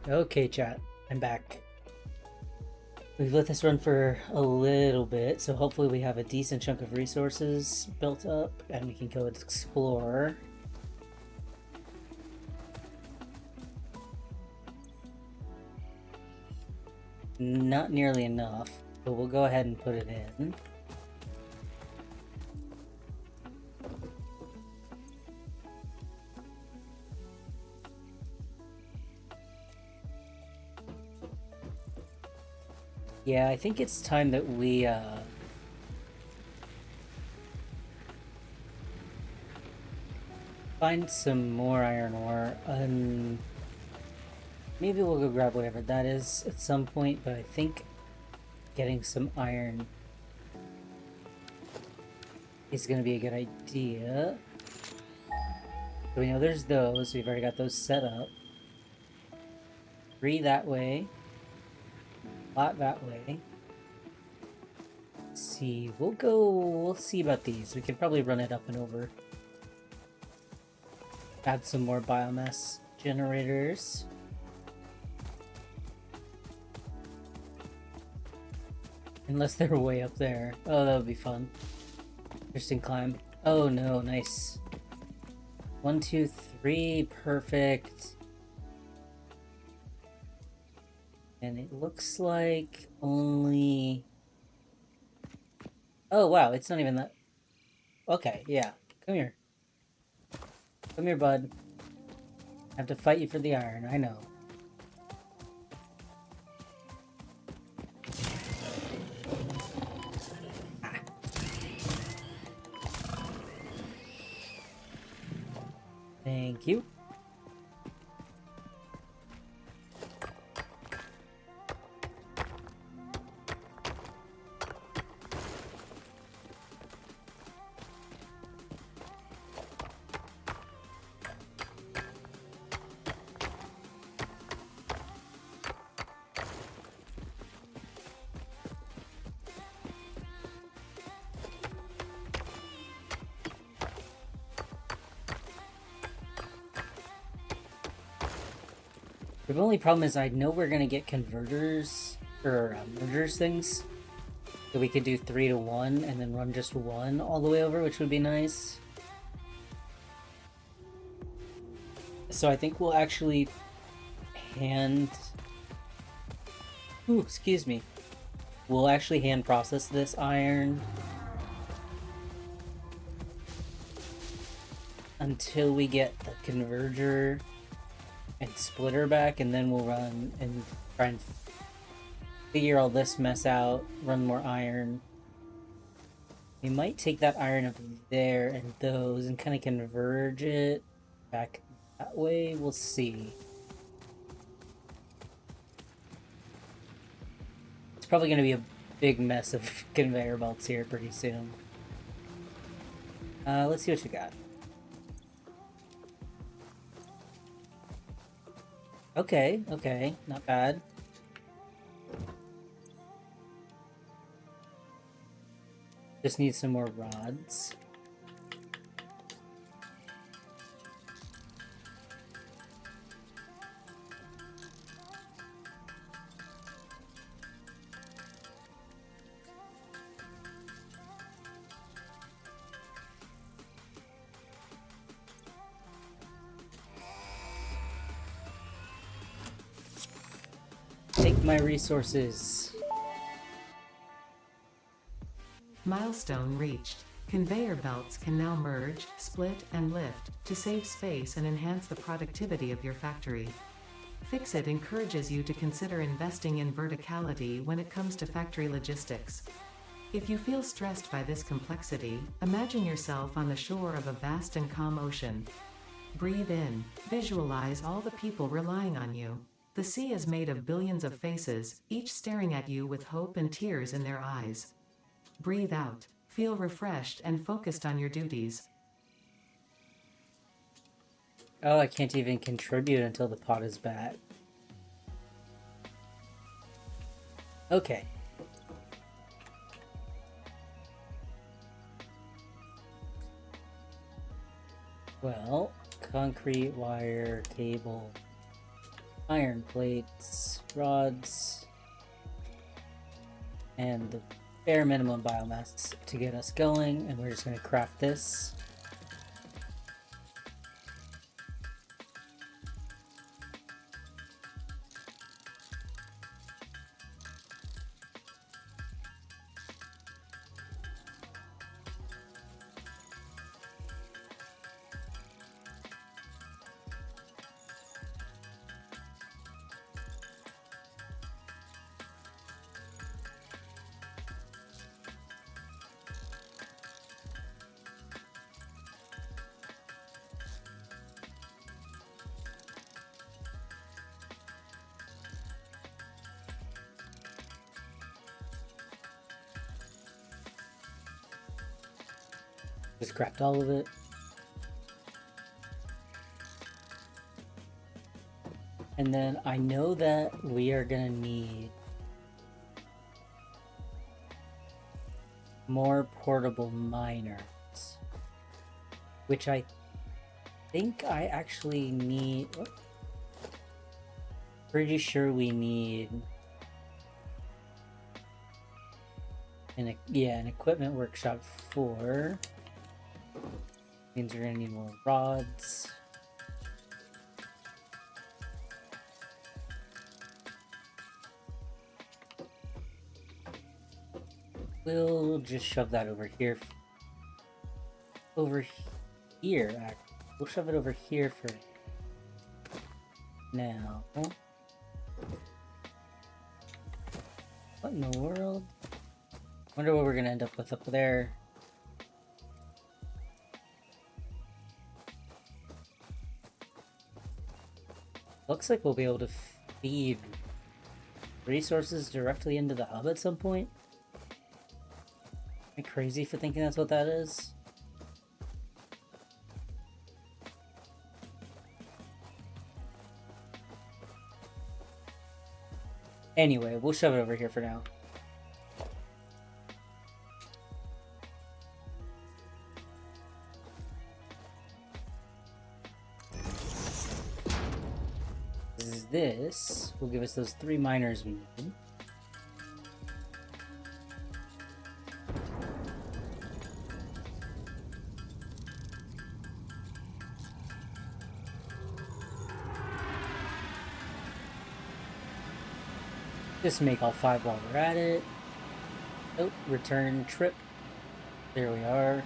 Okay, chat. I'm back. We've let this run for a little bit, so hopefully we have a decent chunk of resources built up and we can go explore. Not nearly enough, but we'll go ahead and put it in. Yeah, I think it's time that we find some more iron ore. Maybe we'll go grab whatever that is at some point, but I think getting some iron is going to be a good idea. So we know there's those. We've already got those set up. 3 that way. A lot that way. Let's see. We'll see about these. We can probably run it up and over. Add some more biomass generators. Unless they're way up there. Oh, that would be fun. Interesting climb. Oh no, nice. 1, 2, 3, perfect. And it looks like only... Oh wow, it's not even that... Okay, yeah. Come here. Come here, bud. I have to fight you for the iron, I know. Thank you. The only problem is I know we're gonna get converters, or mergers things. So we could do 3 to 1 and then run just 1 all the way over, which would be nice. So I think we'll actually hand... Ooh, excuse me. We'll actually hand process this iron until we get the converger and splitter back, and then we'll run and try and figure all this mess out, run more iron. We might take that iron up there and those and kind of converge it back that way. We'll see. It's probably going to be a big mess of conveyor belts here pretty soon. Let's see what you got. Okay, okay, not bad. Just need some more rods. Take my resources. Milestone reached. Conveyor belts can now merge, split, and lift to save space and enhance the productivity of your factory. Fixit encourages you to consider investing in verticality when it comes to factory logistics. If you feel stressed by this complexity, imagine yourself on the shore of a vast and calm ocean. Breathe in, visualize all the people relying on you. The sea is made of billions of faces, each staring at you with hope and tears in their eyes. Breathe out, feel refreshed and focused on your duties. Oh, I can't even contribute until the pot is back. Okay. Well, concrete, wire, cable. iron plates, rods, and the bare minimum biomass to get us going, and we're just going to craft this. Just craft all of it. And then I know that we are gonna need more portable miners, which I think I actually need. Pretty sure we need an equipment workshop 4. Means we're gonna need more rods. We'll just shove that over here. Over here, actually. We'll shove it over here for now. What in the world? Wonder what we're gonna end up with up there. Looks like we'll be able to feed resources directly into the hub at some point. Am I crazy for thinking that's what that is? Anyway, we'll shove it over here for now. This will give us those 3 miners we need. Just make all 5 while we're at it. Oh, return trip. There we are.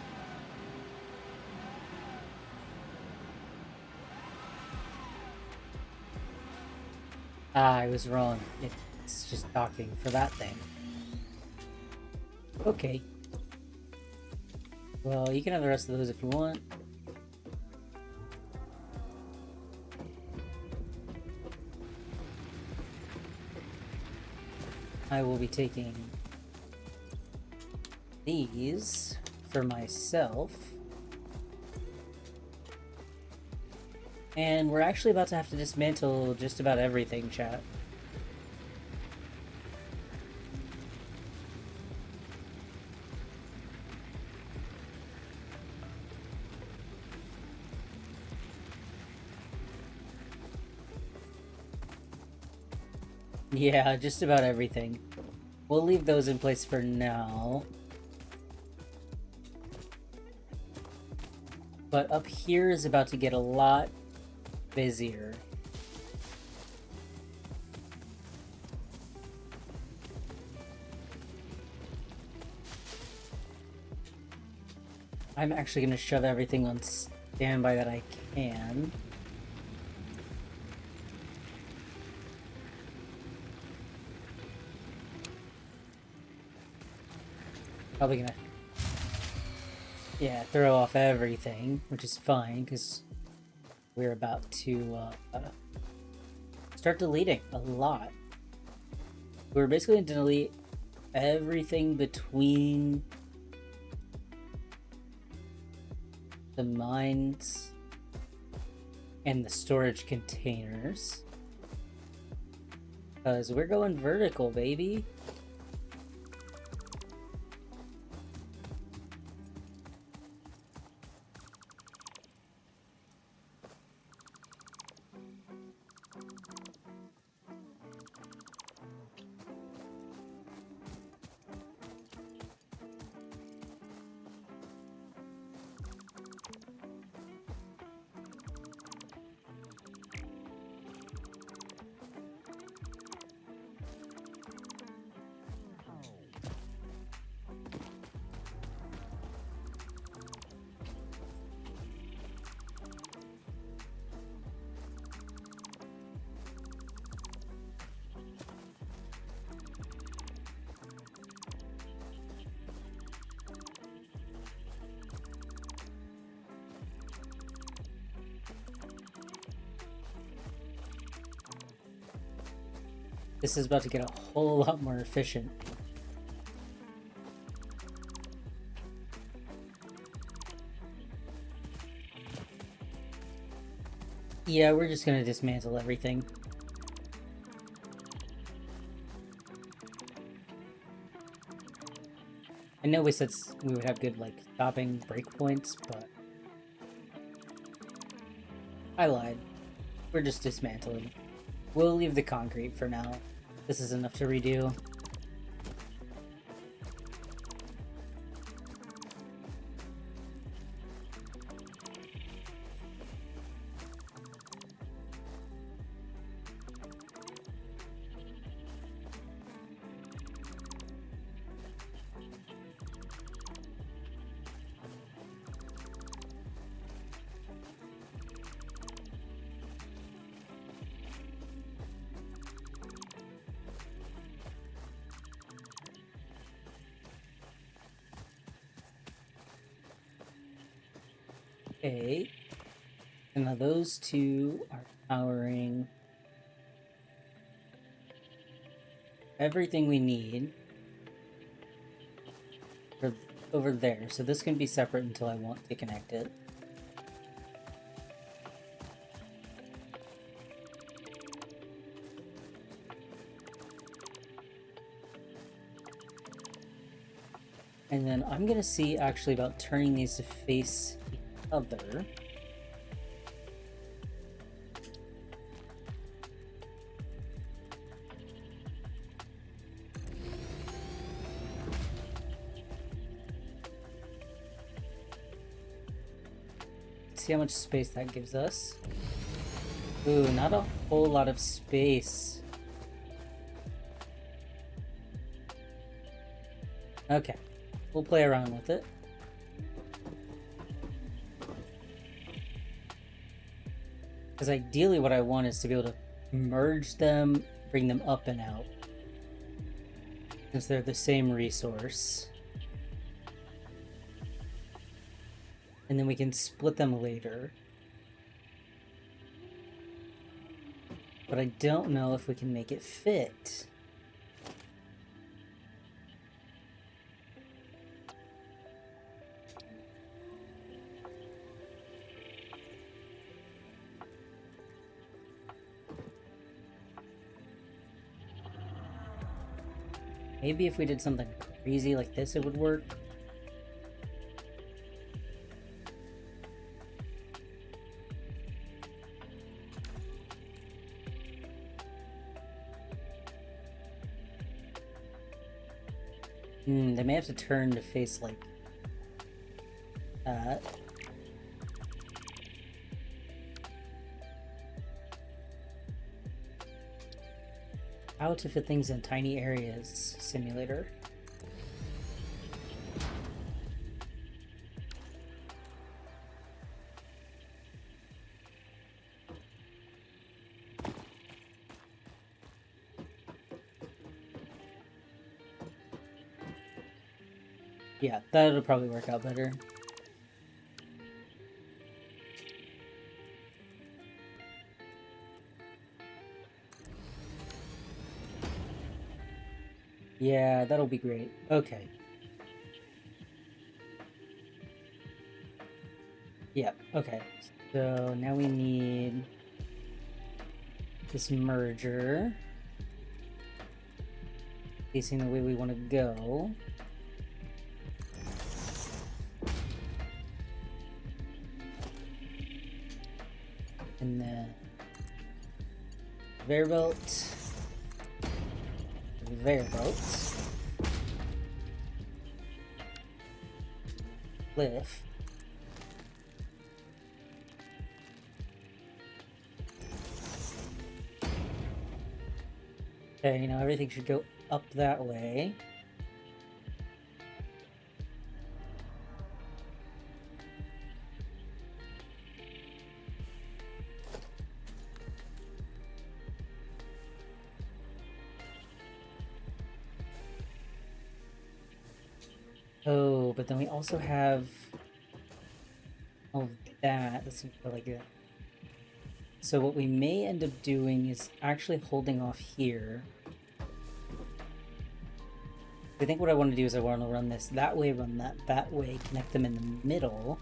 Ah, I was wrong. It's just docking for that thing. Okay. Well, you can have the rest of those if you want. I will be taking these for myself. And we're actually about to have to dismantle just about everything, chat. Yeah, just about everything. We'll leave those in place for now. But up here is about to get a lot busier. I'm actually going to shove everything on standby that I can. Probably gonna, yeah, throw off everything, which is fine because we're about to start deleting a lot. We're basically going to delete everything between the mines and the storage containers because we're going vertical, baby. This is about to get a whole lot more efficient. Yeah, we're just gonna dismantle everything. I know we said we would have good, like, stopping breakpoints, but I lied. We're just dismantling. We'll leave the concrete for now. This is enough to redo. Okay. And now those two are powering everything we need for over there. So this can be separate until I want to connect it. And then I'm gonna see actually about turning these to face each other. See how much space that gives us. Ooh, not a whole lot of space. Okay, we'll play around with it. Because ideally what I want is to be able to merge them, bring them up and out. Since they're the same resource. And then we can split them later. But I don't know if we can make it fit. Maybe if we did something crazy like this, it would work. They may have to turn to face like that. How to fit things in tiny areas simulator. Yeah, that'll probably work out better. Yeah, that'll be great. Okay. Yeah, okay. So now we need this merger. Facing the way we want to go. And then conveyor belt. Conveyor belt. Lift. Okay, now everything should go up that way. Oh, but then we also have all of that. Let's see, like that. So what we may end up doing is actually holding off here I think what I want to do is I want to run this that way, run that way, connect them in the middle,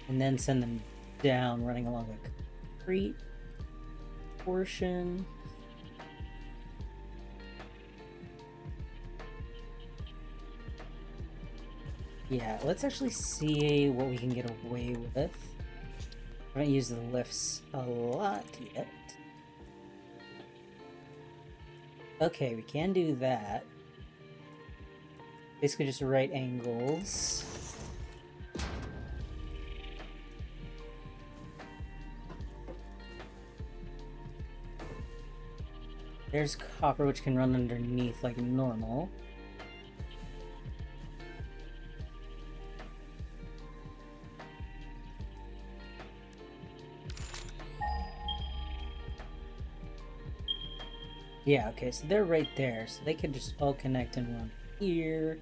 and then send them down, running along a concrete portion. Yeah, let's actually see what we can get away with. I haven't used the lifts a lot yet. Okay, we can do that. Basically just right angles. There's copper, which can run underneath like normal. Yeah, okay, so they're right there, so they could just all connect and run here.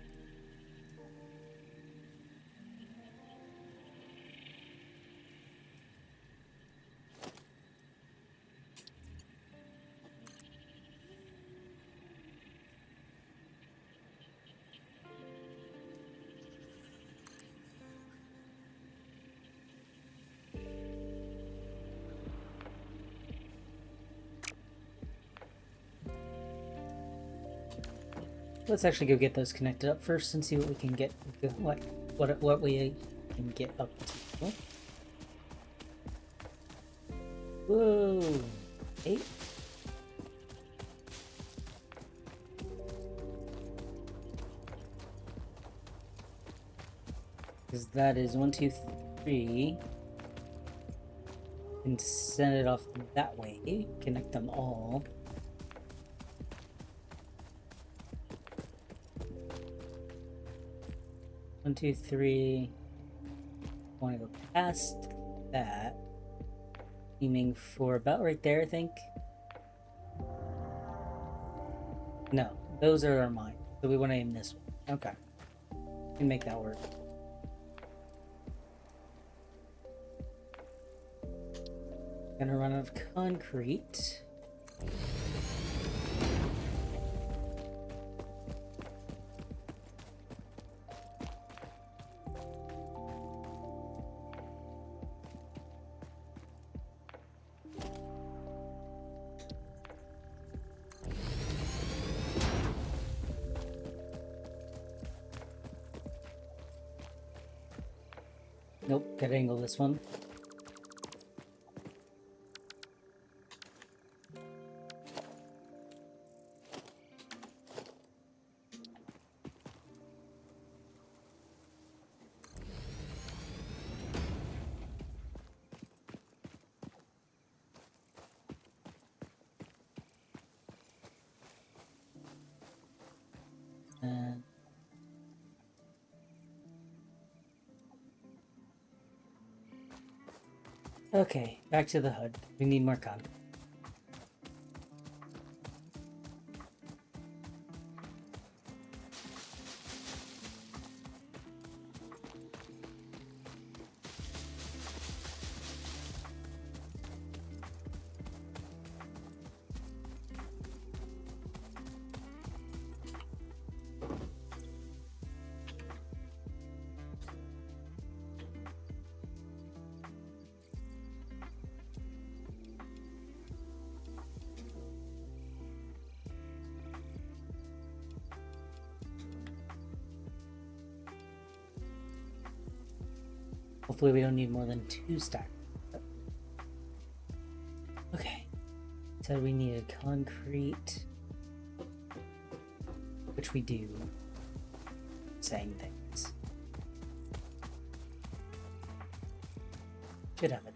Let's actually go get those connected up first and see what we can get, what we can get up to. Whoa! 8. Because that is 1, 2, 3. And send it off that way. Connect them all. One, two, three. Want to go past that. Aiming for about right there, I think. No, those are mine. So we want to aim this one. Okay. We can make that work. Gonna run out of concrete. Nope, gotta angle this one. Okay, back to the hood. We need more concrete. Hopefully we don't need more than 2 stacks. Okay. So we needed concrete. Which we do. Saying things. Should have it.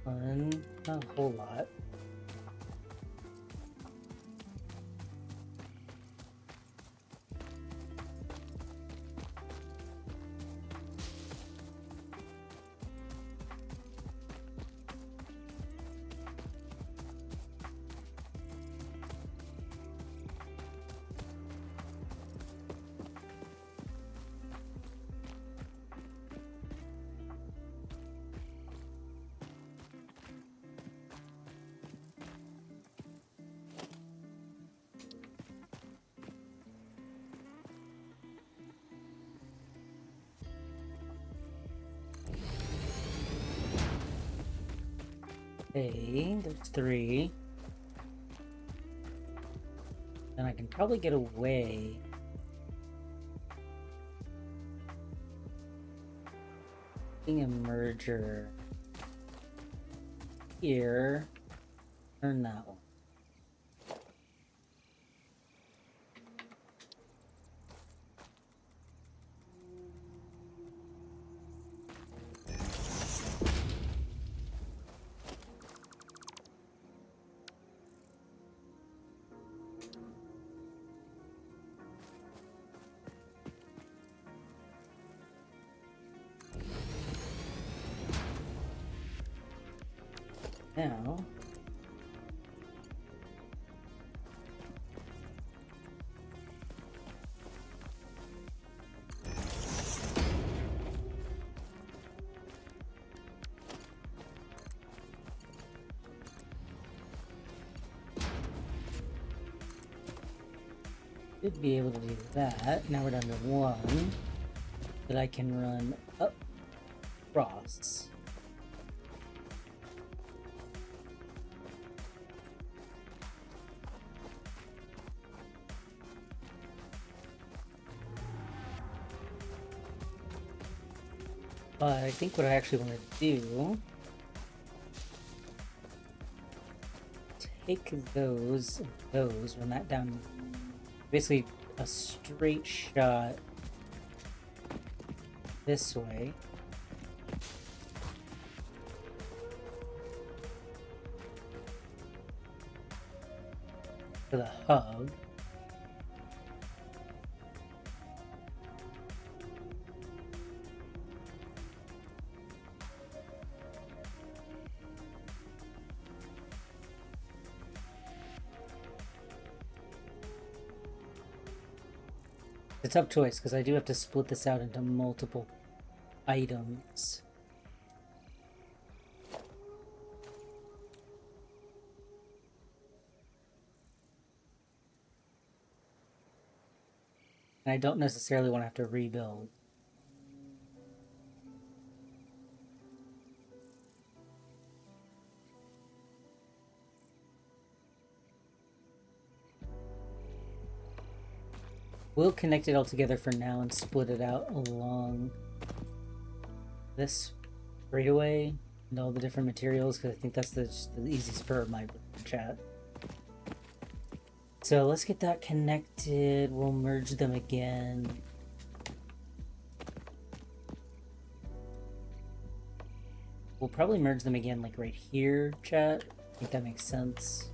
One, not a whole lot. Okay, there's 3. Then I can probably get away. Being a merger here. Turn that one. Now, should be able to do that. Now we're down to 1 that I can run up across. But I think what I actually want to do, take those, run that down, basically a straight shot this way. For the hub. It's a tough choice because I do have to split this out into multiple items. And I don't necessarily want to have to rebuild. We'll connect it all together for now and split it out along this straightaway and all the different materials because I think that's the easiest for my chat. So let's get that connected. We'll merge them again. We'll probably merge them again like right here, chat. I think that makes sense.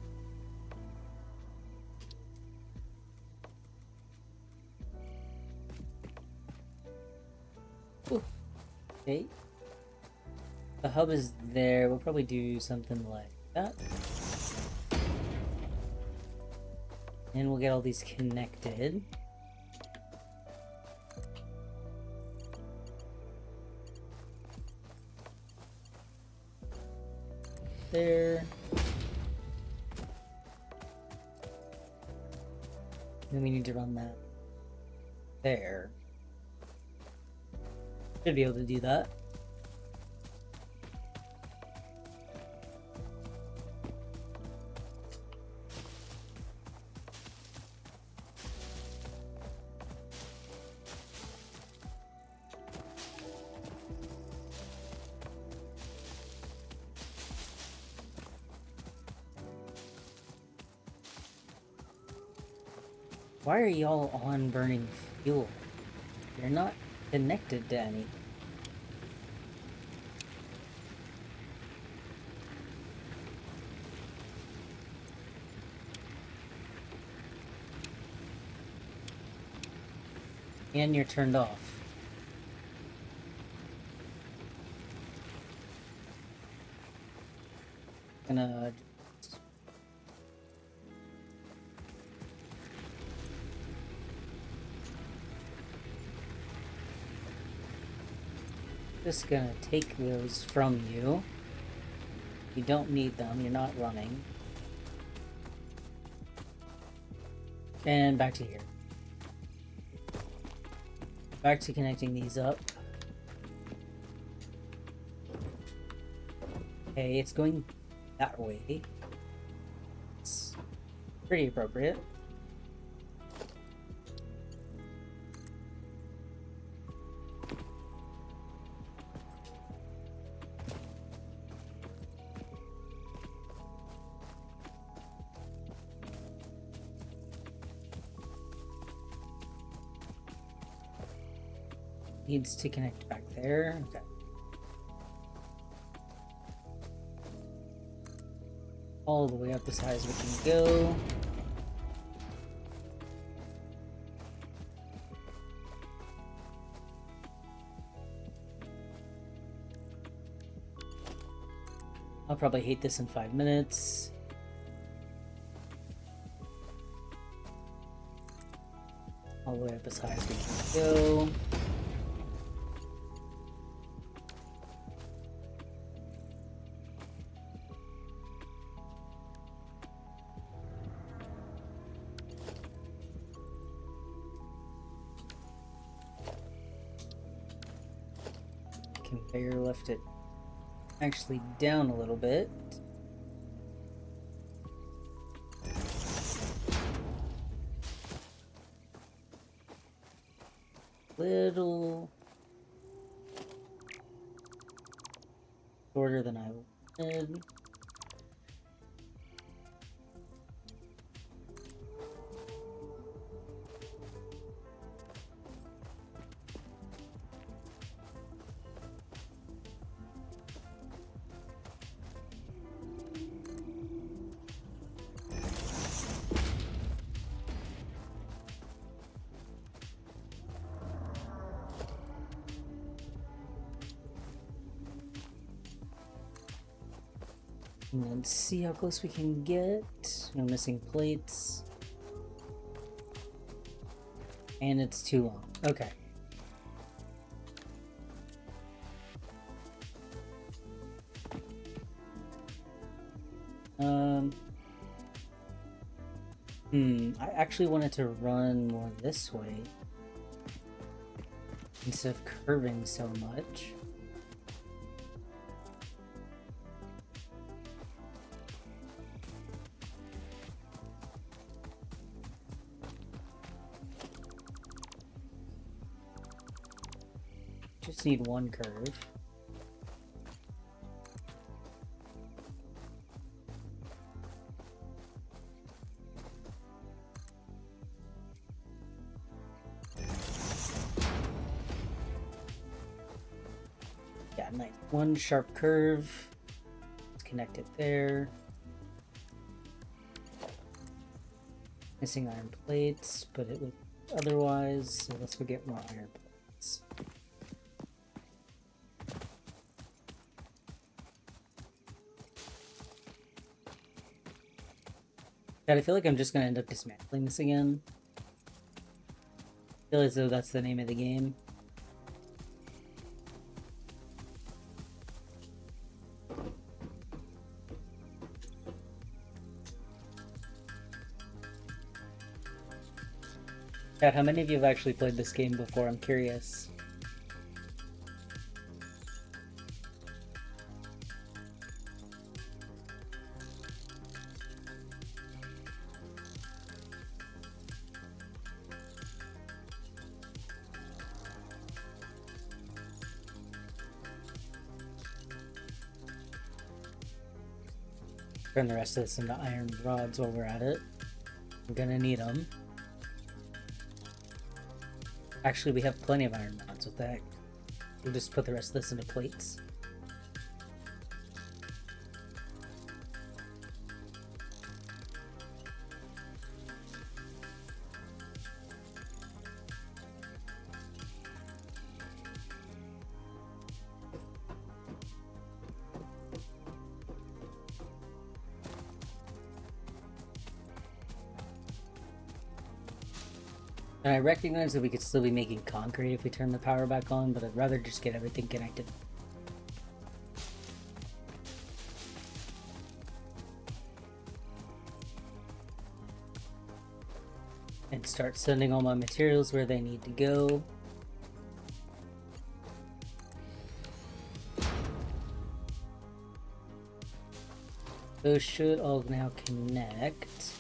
Ooh. Okay. The hub is there. We'll probably do something like that. And we'll get all these connected. There. Then we need to run that there. Should be able to do that. Why are y'all on burning fuel? You're not connected to any. And you're turned off. Gonna just gonna take those from you. You don't need them, you're not running. And back to here. Back to connecting these up. Okay, it's going that way. It's pretty appropriate. Needs to connect back there. Okay. All the way up as high as we can go. I'll probably hate this in 5 minutes. All the way up as high as we can go. Conveyor left it actually down a little bit. Little shorter than I wanted. And then see how close we can get. No missing plates. And it's too long. Okay. I actually wanted to run more this way instead of curving so much. Just need one curve. Yeah, nice. One sharp curve. Let's connect it there. Missing iron plates, but it would otherwise, so let's go get more iron plates. God, I feel like I'm just gonna end up dismantling this again. I feel as though that's the name of the game. God, how many of you have actually played this game before? I'm curious. Turn the rest of this into iron rods while we're at it. We're gonna need them. Actually, we have plenty of iron rods. What the heck? We'll just put the rest of this into plates. And I recognize that we could still be making concrete if we turn the power back on, but I'd rather just get everything connected. And start sending all my materials where they need to go. Those should all now connect.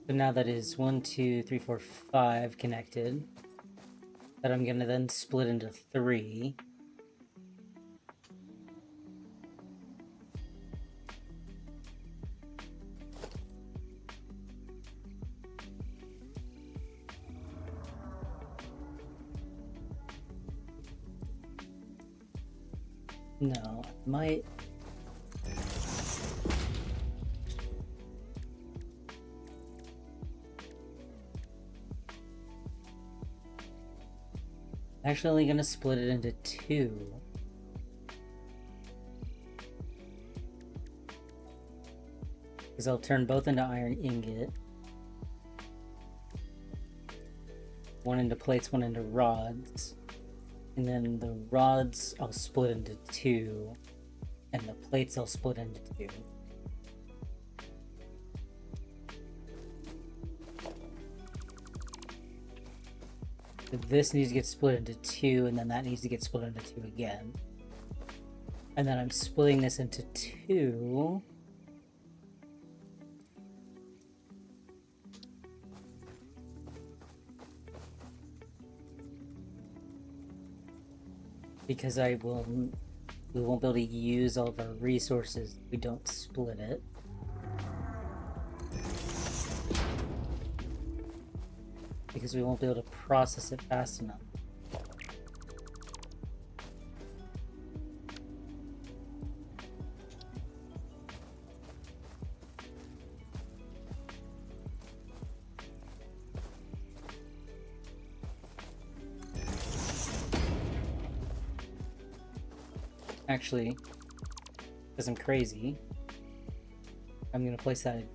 So now that is 1, 2, 3, 4, 5 connected. That I'm gonna then split into 3. No, I might. Actually only gonna split it into 2. Because I'll turn both into iron ingot. One into plates, one into rods. And then the rods I'll split into 2. And the plates I'll split into 2. So this needs to get split into 2, and then that needs to get split into 2 again. And then I'm splitting this into 2. Because we won't be able to use all of our resources if we don't split it. Because we won't be able to process it fast enough. Actually, because I'm crazy, I'm gonna place that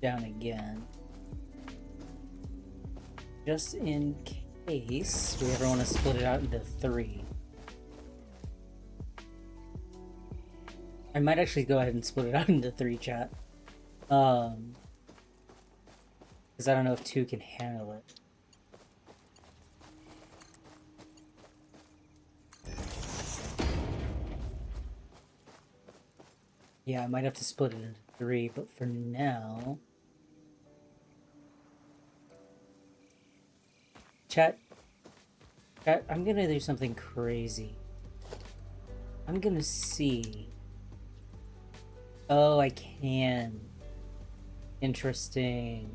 down again. Just in case we ever want to split it out into 3. I might actually go ahead and split it out into 3, chat. Because I don't know if 2 can handle it. Yeah, I might have to split it into 3, but for now... Chat, I'm gonna do something crazy. I'm gonna see... Oh, I can. Interesting.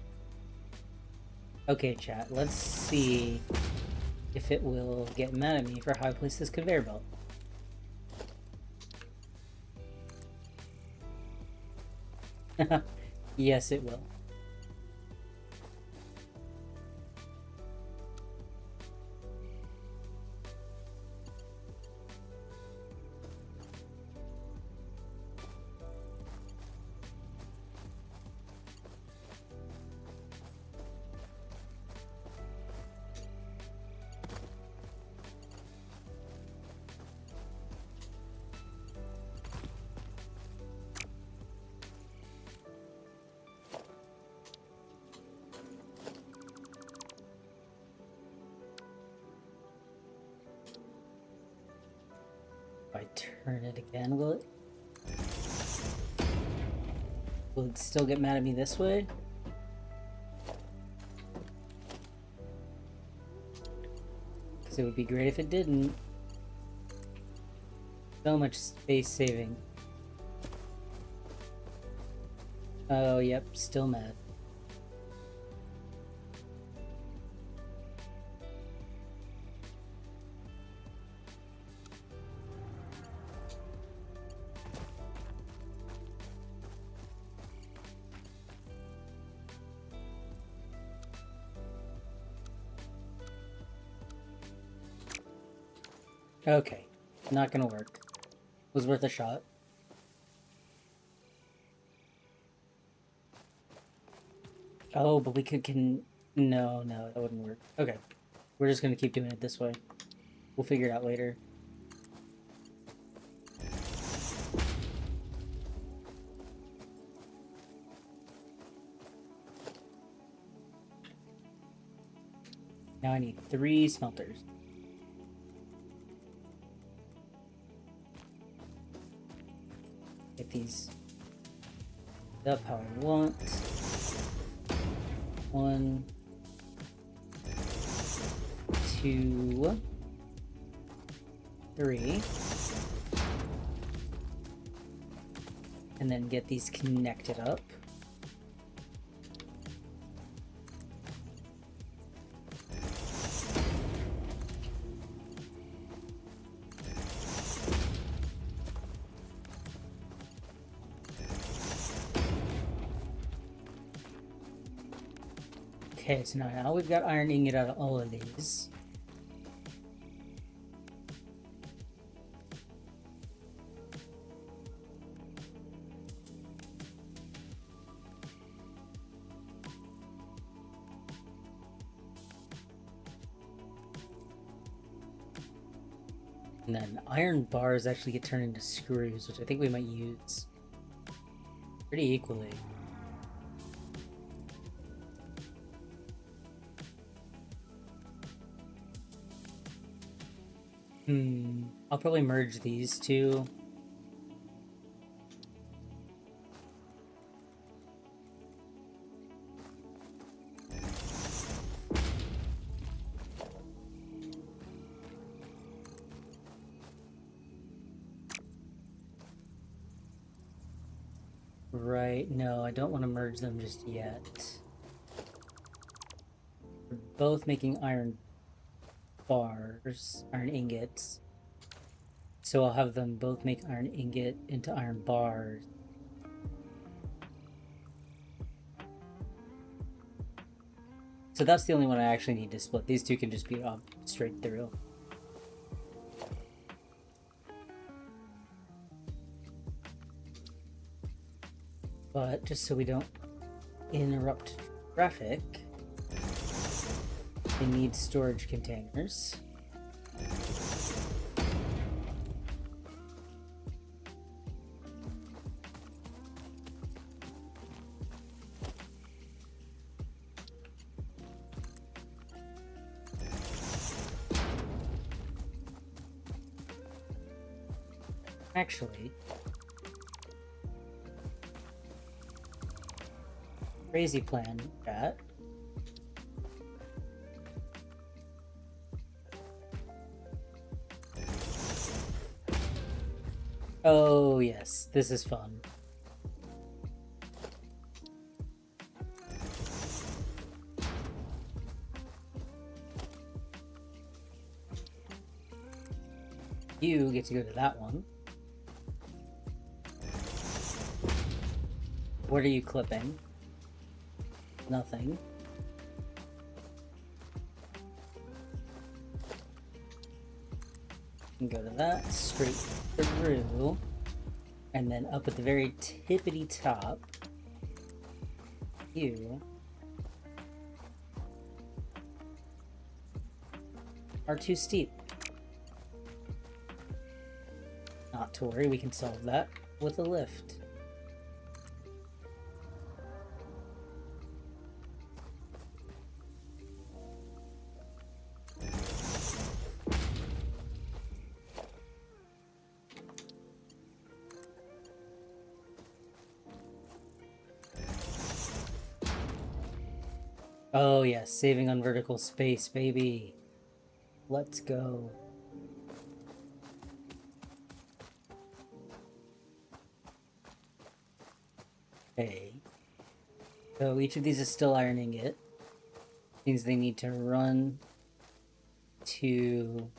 Okay, chat, let's see if it will get mad at me for how I place this conveyor belt. Yes, it will. If I turn it again, will it? Will it still get mad at me this way? Because it would be great if it didn't. So much space saving. Oh, yep, still mad. Okay, not gonna work. Was worth a shot. Oh, but we can... No, that wouldn't work. Okay, we're just gonna keep doing it this way. We'll figure it out later. Now I need 3 smelters. Get these up how I want. 1, 2, 3. And then get these connected up. Okay, so now we've got iron ingot out of all of these. And then iron bars actually get turned into screws, which I think we might use pretty equally. I'll probably merge these two. Right, no, I don't want to merge them just yet. We're both making iron bars, iron ingots. So I'll have them both make iron ingot into iron bars. So that's the only one I actually need to split. These two can just be straight through. But just so we don't interrupt traffic, we need storage containers. Actually, crazy plan, chat. Oh yes, this is fun. You get to go to that one. What are you clipping? Nothing. And go to that, straight through, and then up at the very tippity top, you are too steep. Not to worry, we can solve that with a lift. Oh yes, saving on vertical space, baby. Let's go. Okay. So each of these is still ironing it. Means they need to run to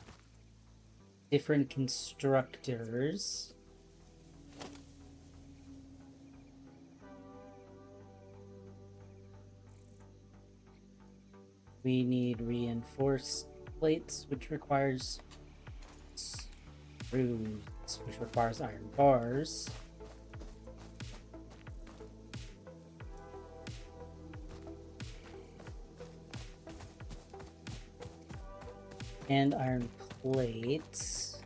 different constructors. We need reinforced plates, which requires screws, which requires iron bars. And iron plates.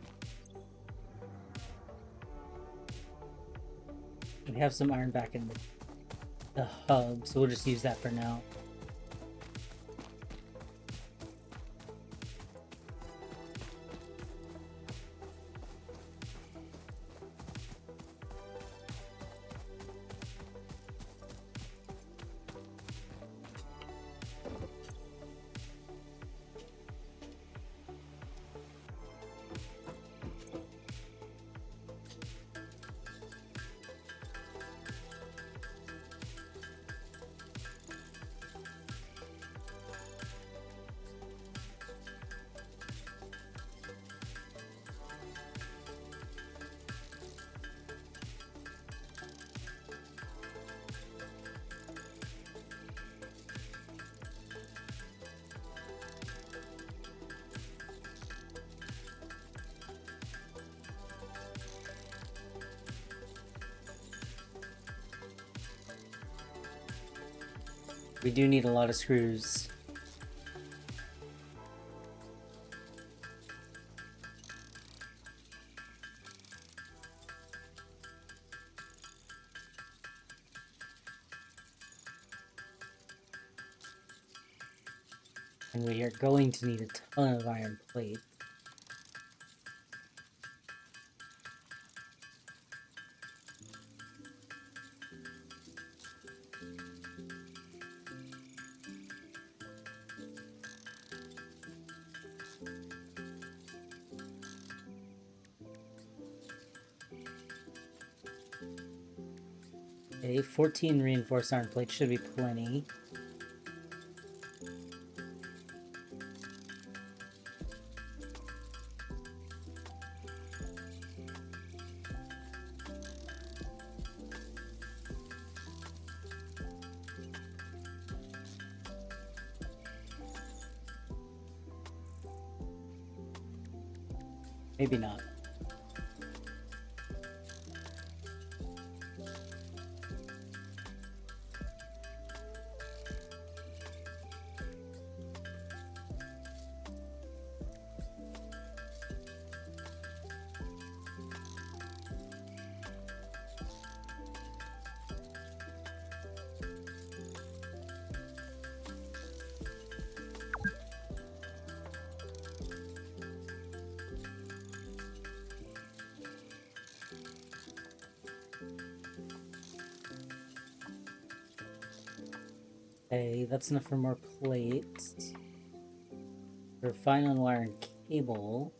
We have some iron back in the hub, so we'll just use that for now. We do need a lot of screws. And we are going to need a ton of iron plate. Okay, 14 reinforced iron plates should be plenty. Maybe not. Okay, that's enough for more plates. For final wire and cable.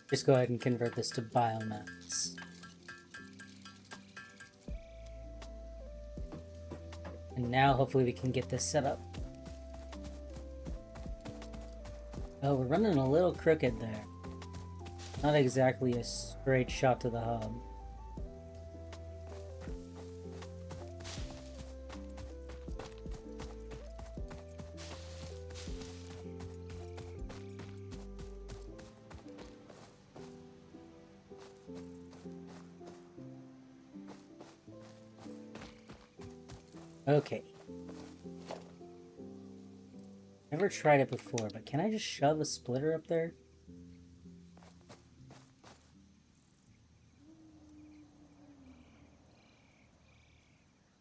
Just go ahead and convert this to biomass. And now hopefully we can get this set up. Oh, we're running a little crooked there. Not exactly a straight shot to the hub. Okay. Never tried it before, but can I just shove a splitter up there?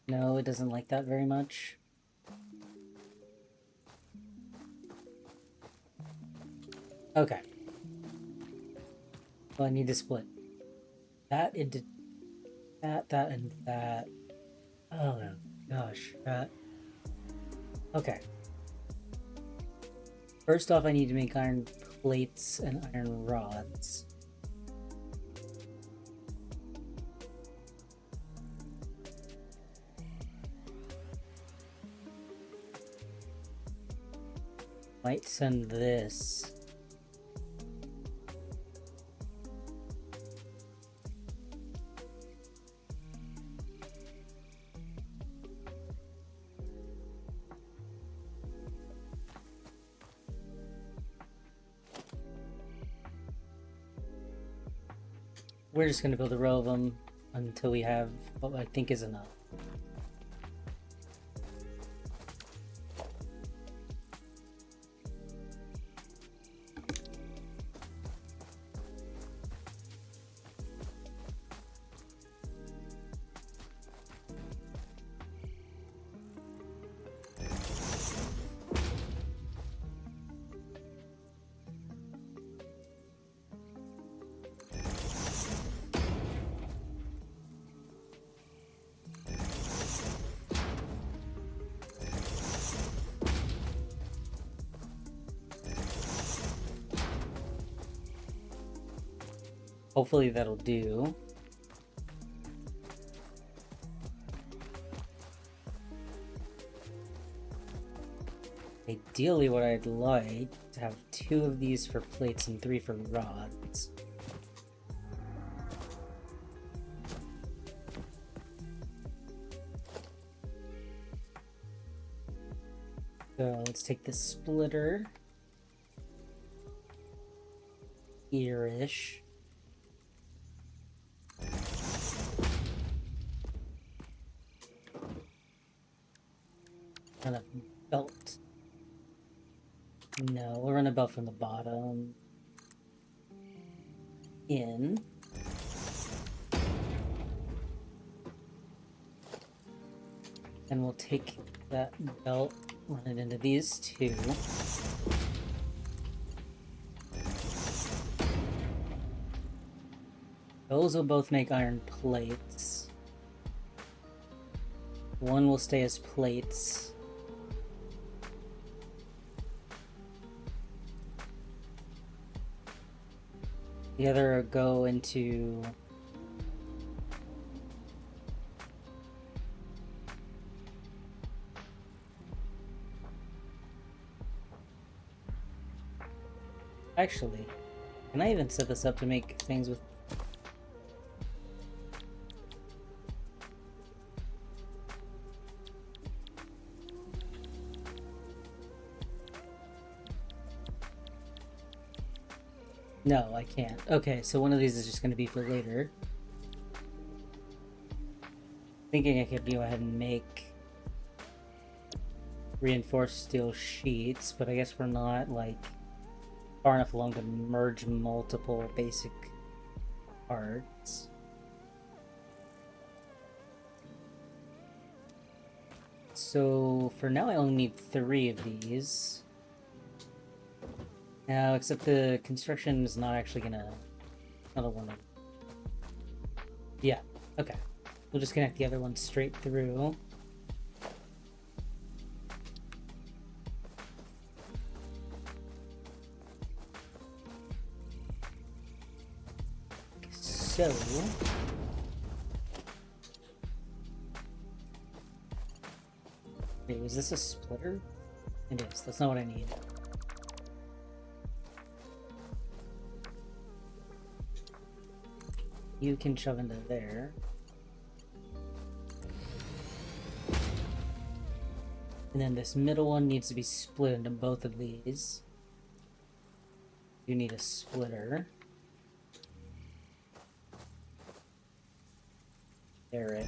No, it doesn't like that very much. Okay. Well, I need to split that into that, and that. Oh gosh, that. Okay. First off, I need to make iron plates and iron rods. Might send this. We're just gonna build a row of them until we have what I think is enough. Hopefully that'll do. Ideally, what I'd like to have 2 of these for plates and 3 for rods. So let's take this splitter here-ish. Run a belt. No, we'll run a belt from the bottom. In. And we'll take that belt, run it into these two. Those will both make iron plates. One will stay as plates. The other go into... Actually, can I even set this up to make things with... No, I can't. Okay, so one of these is just going to be for later. Thinking I could go ahead and make reinforced steel sheets, but I guess we're not, like, far enough along to merge multiple basic parts. So for now I only need 3 of these. Now, except the construction is not actually gonna... Another one of... Yeah, okay. We'll just connect the other one straight through. So... Wait, was this a splitter? It is. That's not what I need. You can shove into there. And then this middle one needs to be split into both of these. You need a splitter. There it.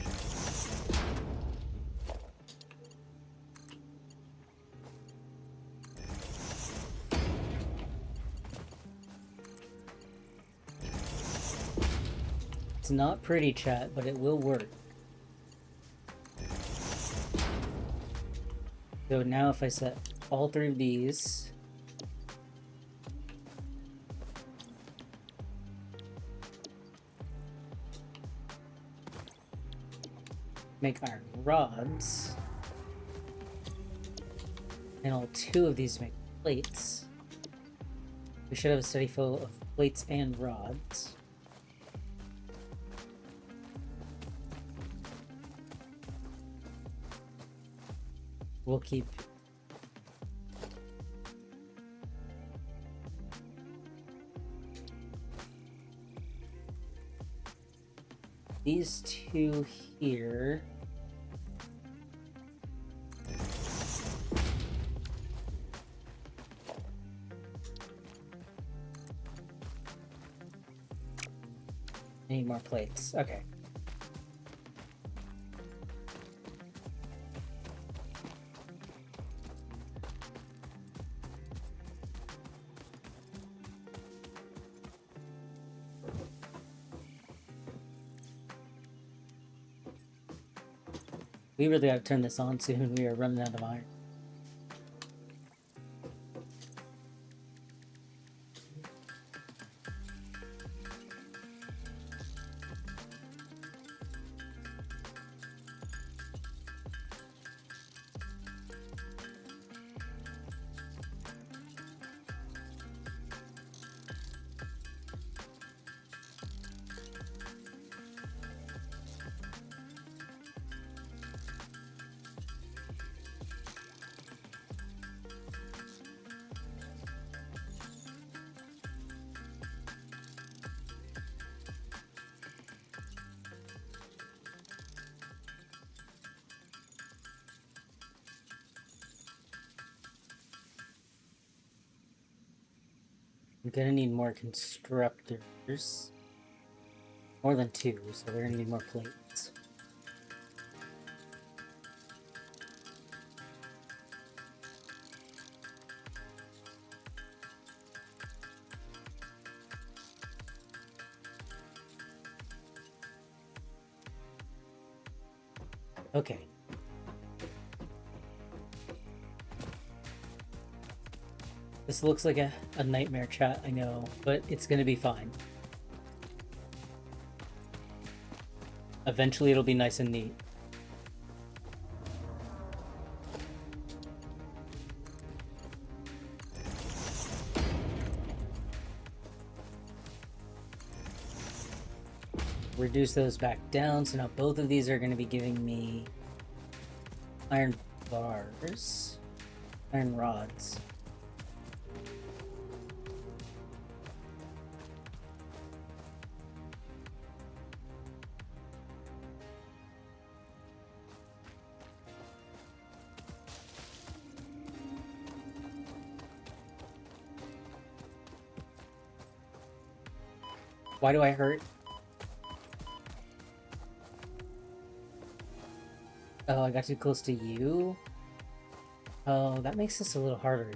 It's not pretty, chat, but it will work. So now if I set all 3 of these, make iron rods, and all 2 of these make plates, we should have a steady flow of plates and rods. We'll keep these 2 here. I need more plates. Okay. We really gotta turn this on soon. We are running out of iron. I'm gonna need more constructors. More than 2, so we're gonna need more plates. Okay. This looks like a nightmare, chat, I know, but it's gonna be fine. Eventually it'll be nice and neat. Reduce those back down, so now both of these are going to be giving me iron bars, iron rods. Why do I hurt? Oh, I got too close to you? Oh, that makes this a little harder.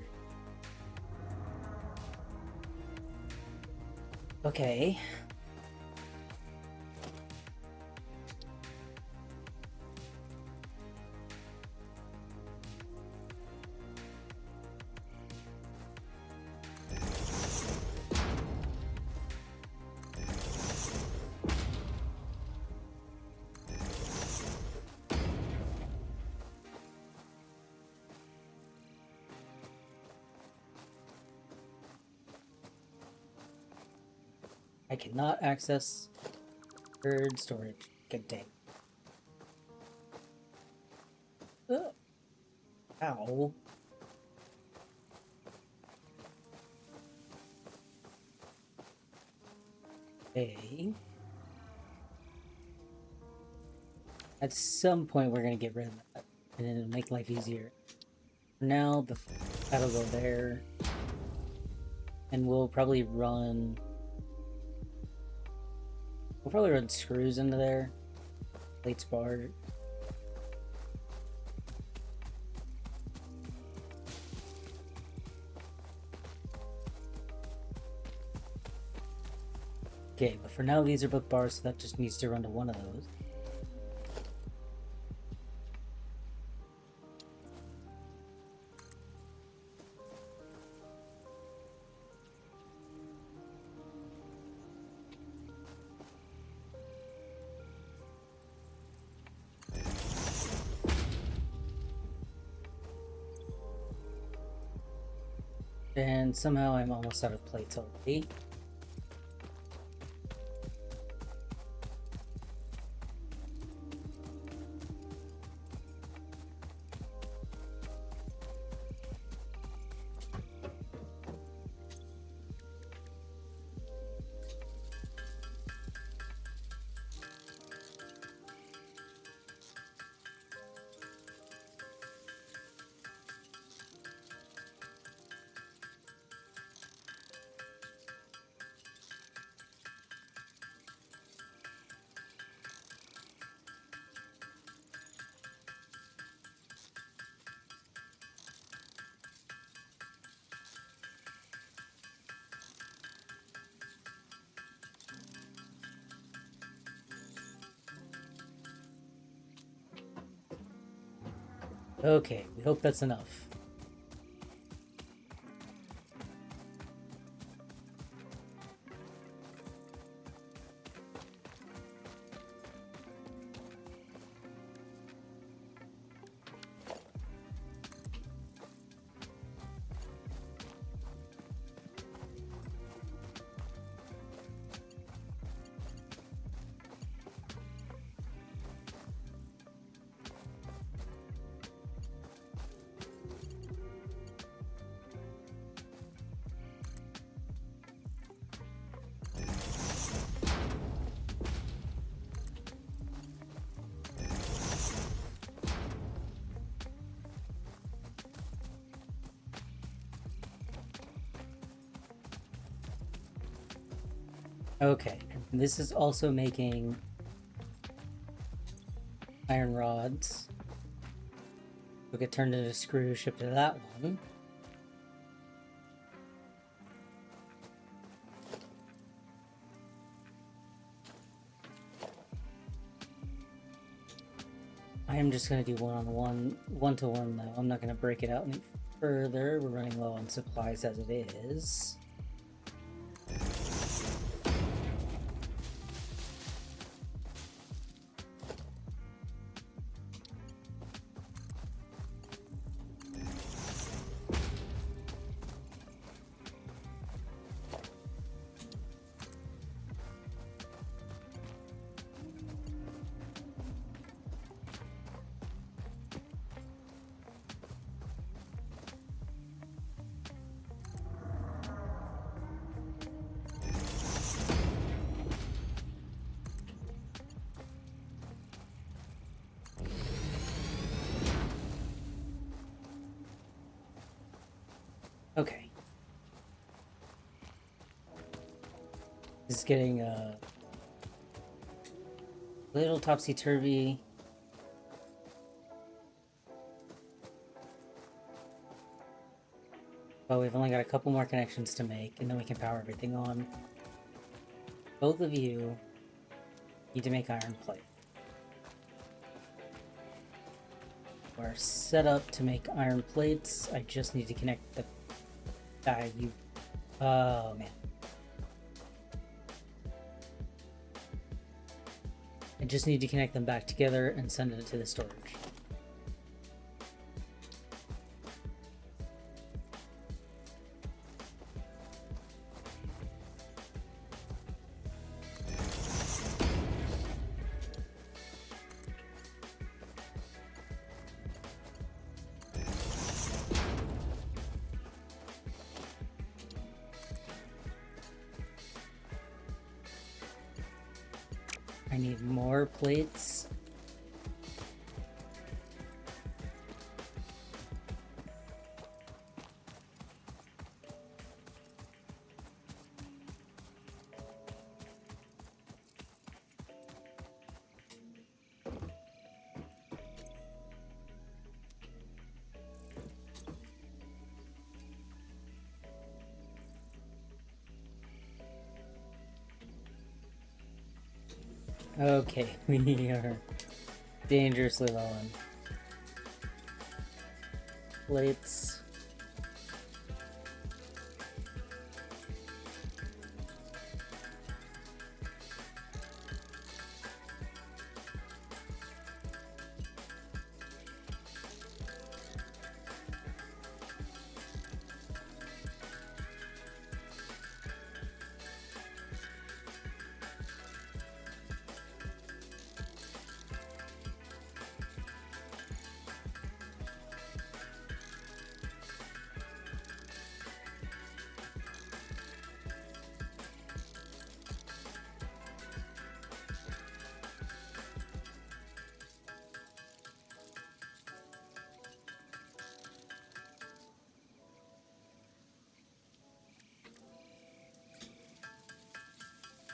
Okay. I cannot access third storage. Good dang. Ow. Okay. At some point we're gonna get rid of that, and then it'll make life easier. For now, that'll go there. And we'll probably run screws into there. Plates bar. Okay, but for now these are both bars, so that just needs to run to one of those. And somehow I'm almost out of plates already. Okay, we hope that's enough. Okay, and this is also making iron rods. Will get turned into screws, shipped to that one. I am just gonna do one-to-one though. I'm not gonna break it out any further. We're running low on supplies as it is. Okay. This is getting a little topsy-turvy. But we've only got a couple more connections to make, and then we can power everything on. Both of you need to make iron plate. We're set up to make iron plates. I just need to connect the... Oh, man. I just need to connect them back together and send it to the storage. I need more plates. Okay, we are dangerously low on plates.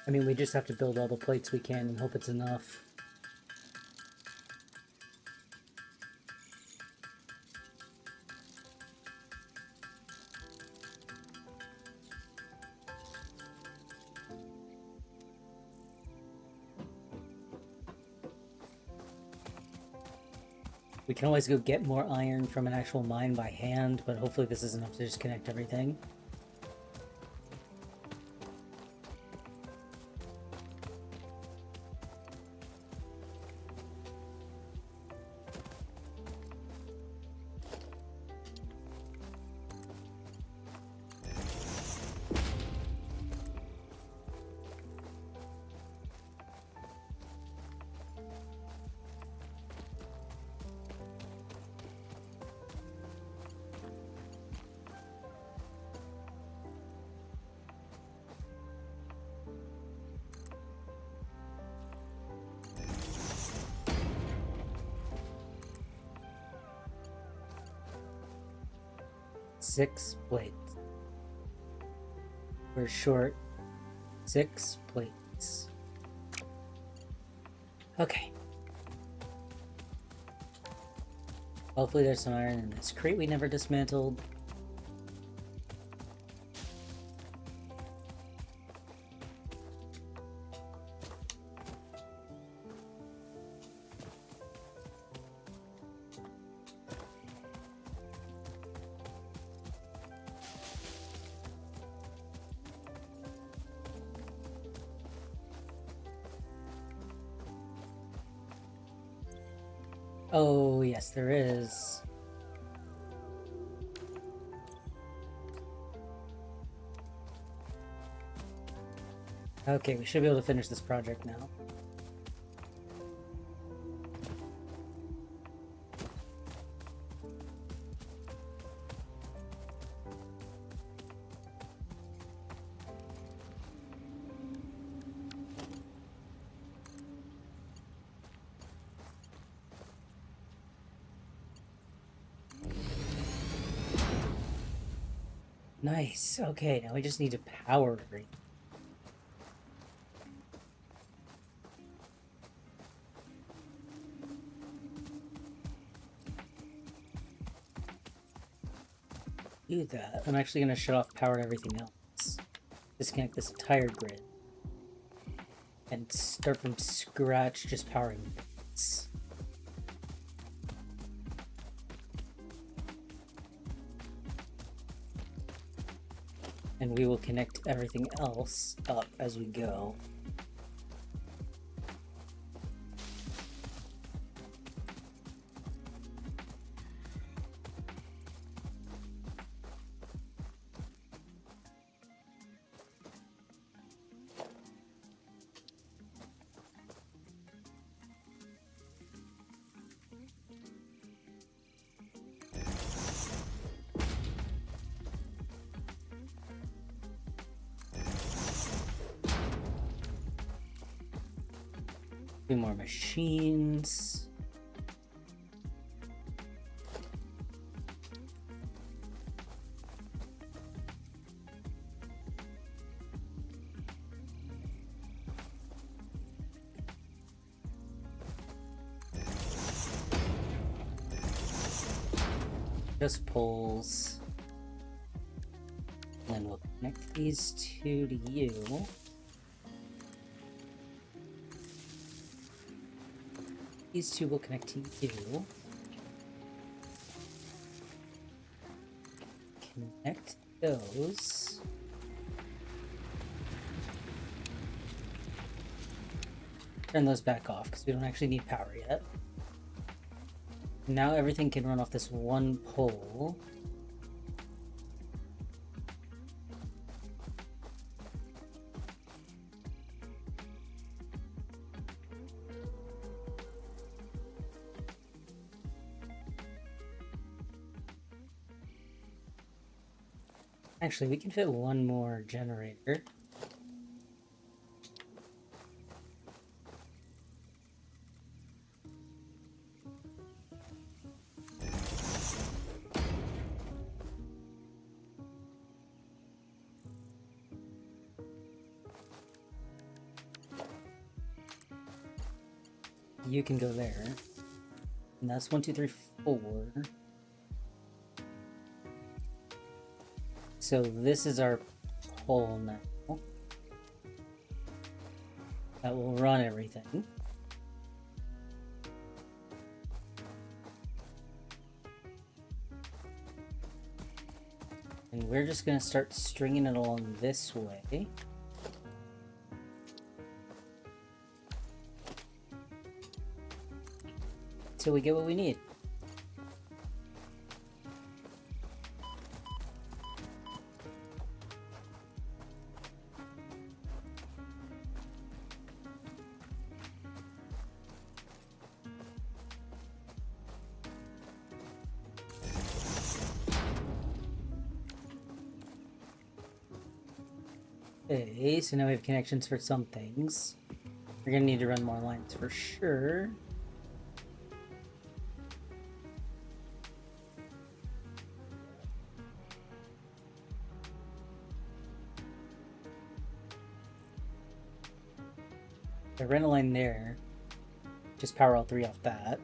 I mean, we just have to build all the plates we can and hope it's enough. We can always go get more iron from an actual mine by hand, but hopefully this is enough to just connect everything. Six plates. We're short 6 plates. Okay. Hopefully there's some iron in this crate we never dismantled. Oh, yes, there is. Okay, we should be able to finish this project now. Nice. Okay, now we just need to power everything. Do that. I'm actually going to shut off power to everything else. Disconnect this entire grid. And start from scratch just powering bits. And we will connect everything else up as we go. Two more machines. Just poles. And then we'll connect these two to you. These two will connect to you. Connect those. Turn those back off because we don't actually need power yet. Now everything can run off this one pole. Actually, we can fit one more generator. You can go there. And that's 1, 2, 3, 4. So this is our pole now. That will run everything. And we're just going to start stringing it along this way. Till we get what we need. Okay, so now we have connections for some things. We're gonna need to run more lines for sure. I ran a line there. Just power all three off that.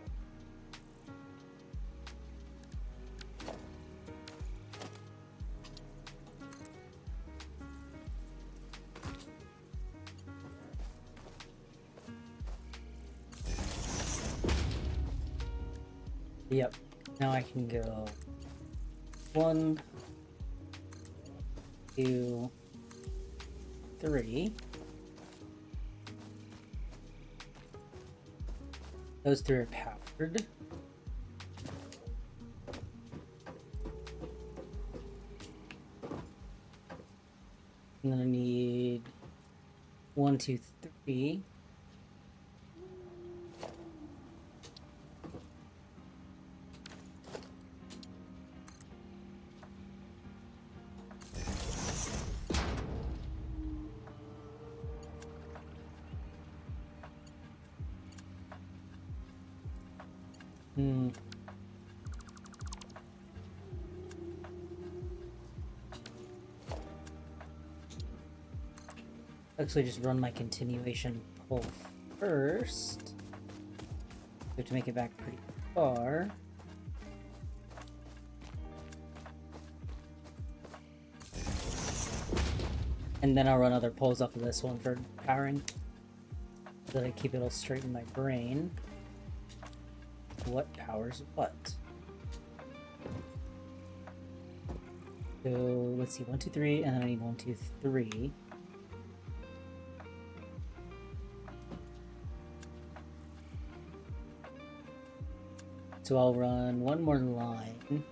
Yep. Now I can go 1, 2, 3. Those three are powered. I'm gonna need 1, 2, 3. Actually, just run my continuation pull first. We have to make it back pretty far. And then I'll run other pulls off of this one for powering. So that I keep it all straight in my brain. What powers what? So let's see, 1, 2, 3, and then I need 1, 2, 3. So I'll run one more line.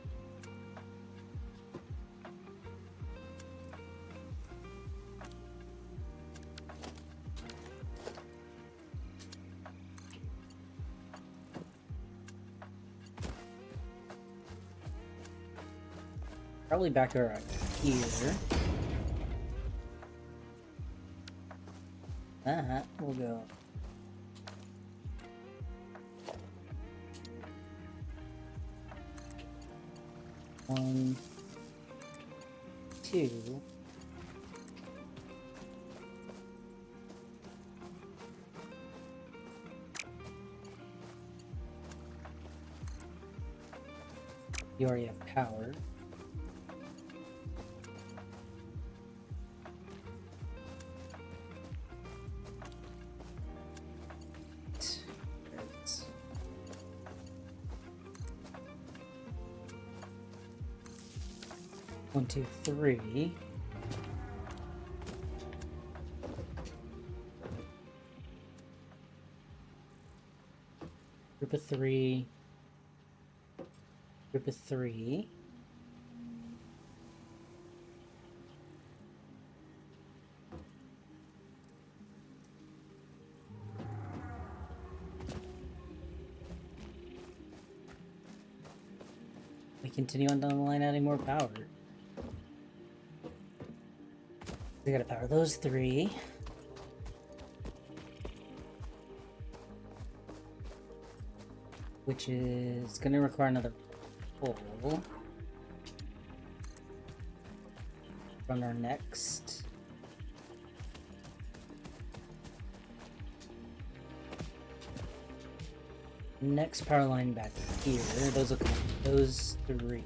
Probably back around here. We'll go. One, 2. You already have power. One, 2, 3. Group of 3. Group of 3. We continue on down the line, adding more power. We gotta power those 3. Which is gonna require another pull. Run our next. Next power line back here. Those will come. Those 3.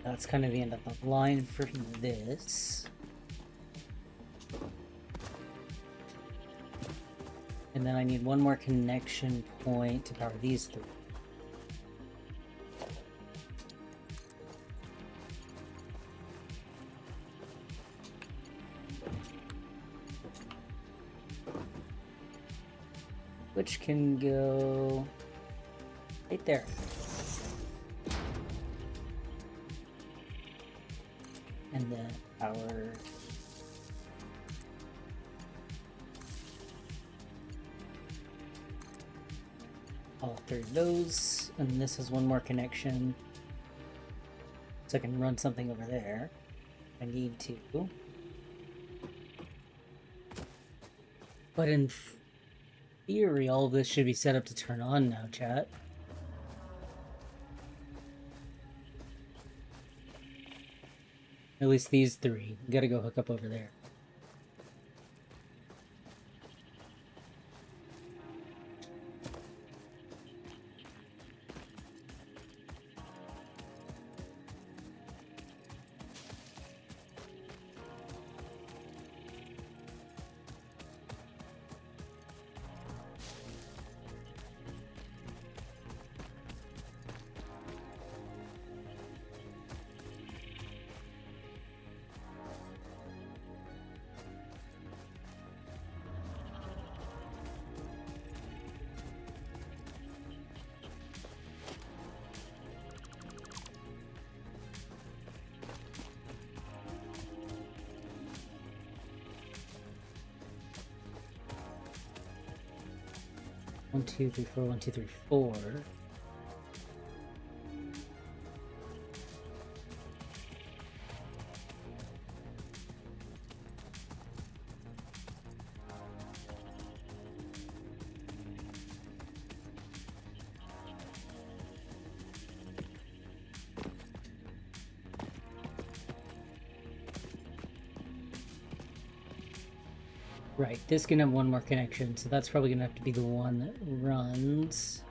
That's kind of the end of the line for this. And then I need one more connection point to power these 3. Which can go right there. And then power all 3 of those, and this has one more connection, so I can run something over there. I need to. But in theory, all of this should be set up to turn on now, chat. At least these 3. Gotta go hook up over there. 1, 2, 3, 4, 1, 2, 3, 4. Right, this can have one more connection, so that's probably gonna have to be the one that runs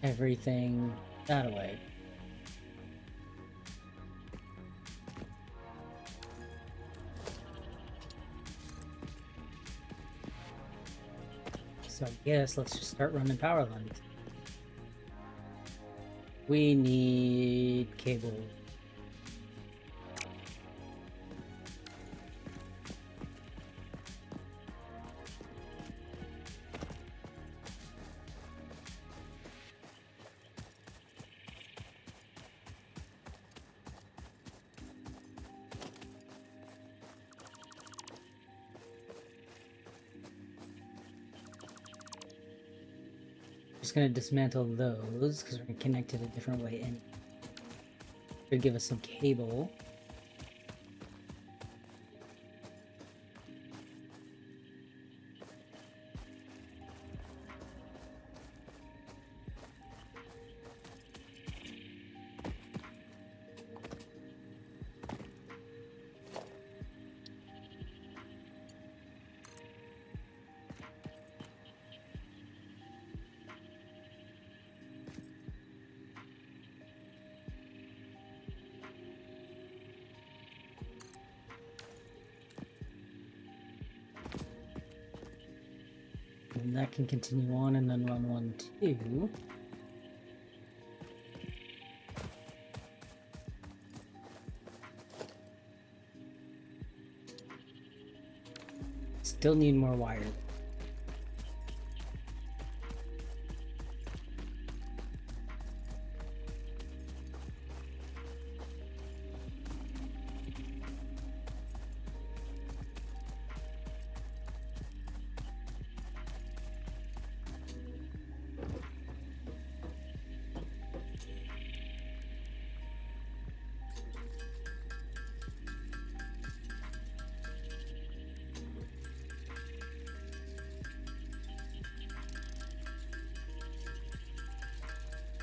everything that way. So I guess let's just start running power lines. We need cable. Just gonna dismantle those because we're gonna connect it a different way and should give us some cable. And that can continue on and then run 1, 2. Still need more wire.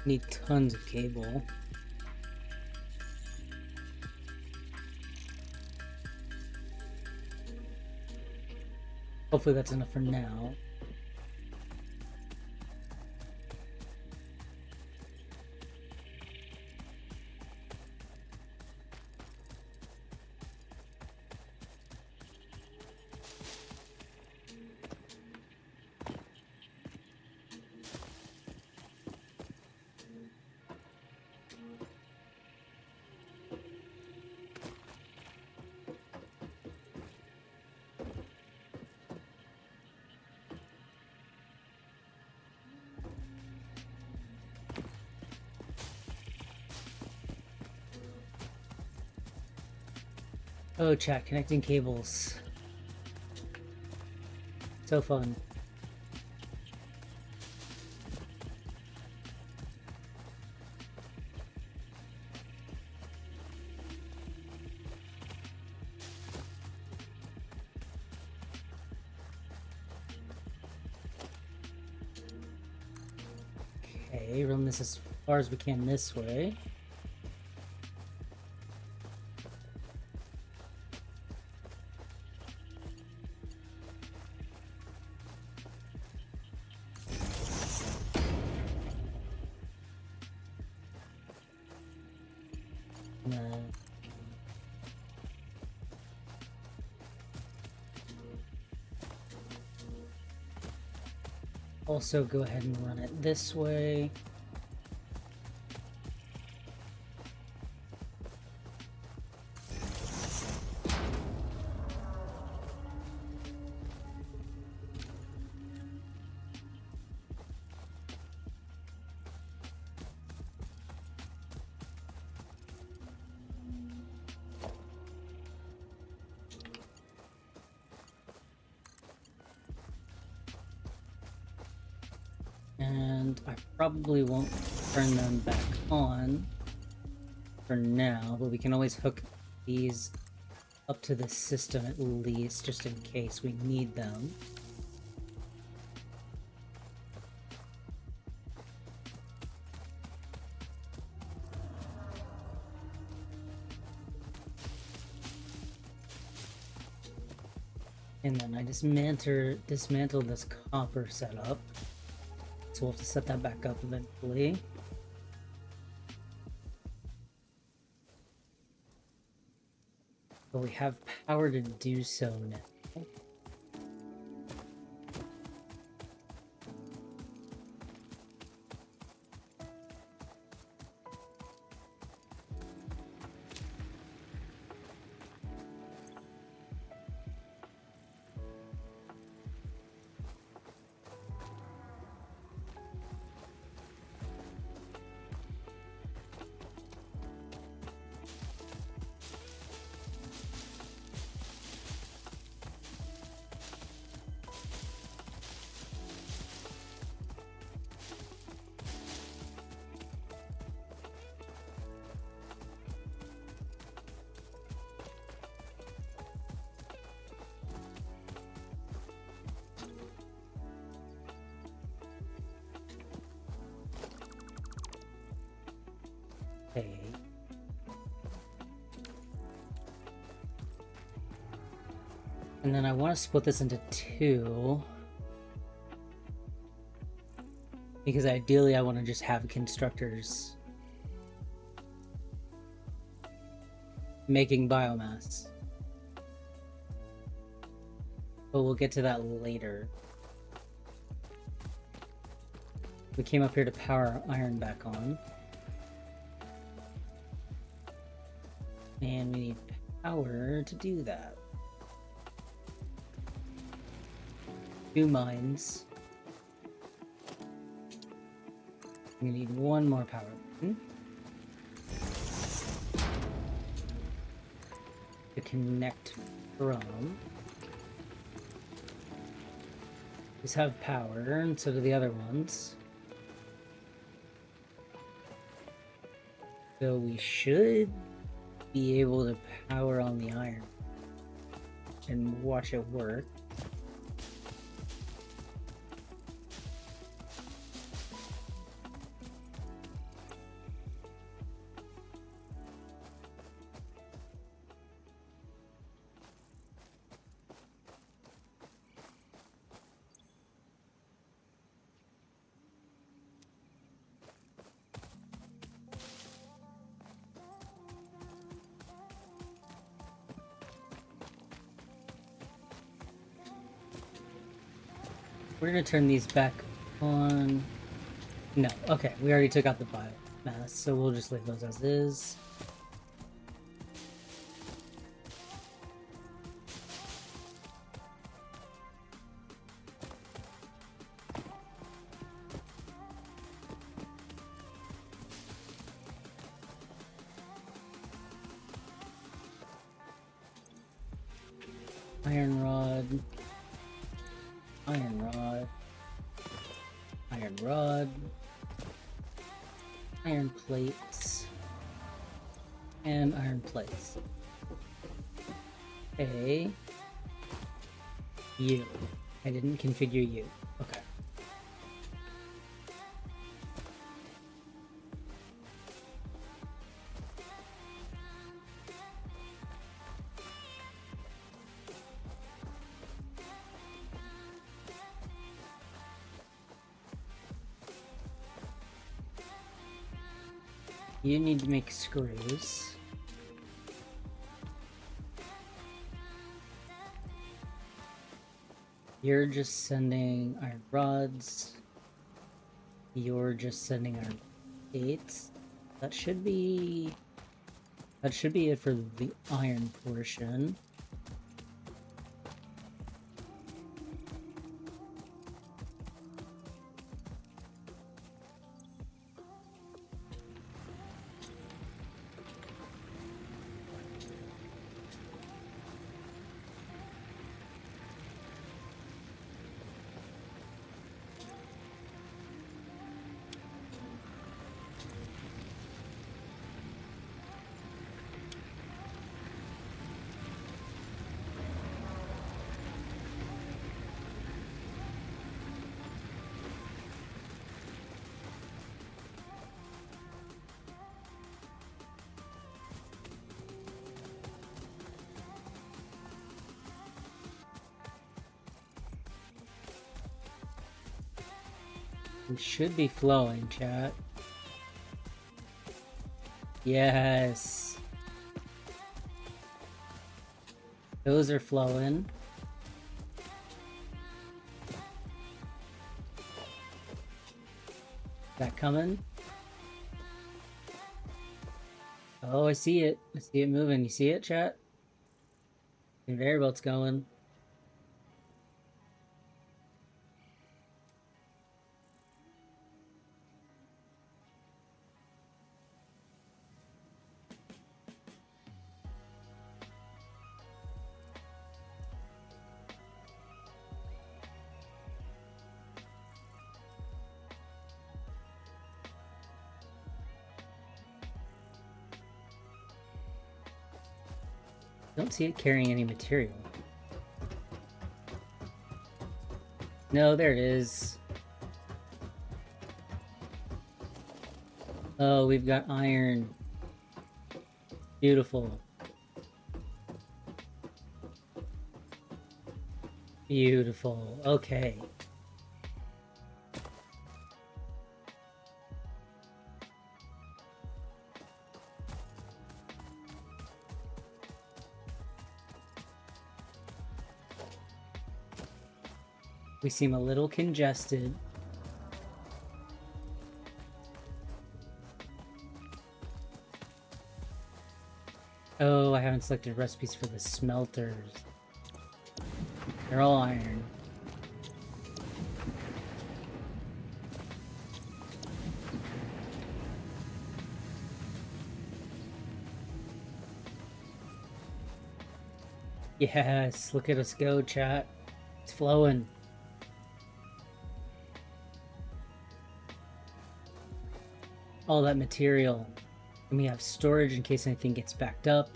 Need tons of cable. Hopefully that's enough for now. Oh, chat, connecting cables. So fun. Okay, run this as far as we can this way. No. Also go ahead and run it this way. And I probably won't turn them back on for now, but we can always hook these up to the system at least, just in case we need them. And then I dismantle this copper setup. So we'll have to set that back up eventually. But we have power to do so now. Okay. And then I want to split this into two. Because ideally I want to just have constructors making biomass. But we'll get to that later. We came up here to power our iron back on. And we need power to do that. 2 mines. We need 1 more power button to connect from. These have power, and so do the other ones. So we should be able to power on the iron and watch it work. We're gonna turn these back on. No, okay, we already took out the biomass, so we'll just leave those as is. Iron rod. Iron rod. Iron rod. Iron plates. And iron plates. Okay. You. I didn't configure you. Okay. You need to make screws. You're just sending iron rods. You're just sending iron plates. That should be it for the iron portion. We should be flowing, chat. Yes. Those are flowing. Is that coming? Oh, I see it. I see it moving. You see it, chat? Conveyor belt's going. Don't see it carrying any material. No, there it is. Oh, we've got iron. Beautiful. Beautiful. Okay. We seem a little congested. Oh, I haven't selected recipes for the smelters. They're all iron. Yes, look at us go, chat. It's flowing. All that material. And we have storage in case anything gets backed up.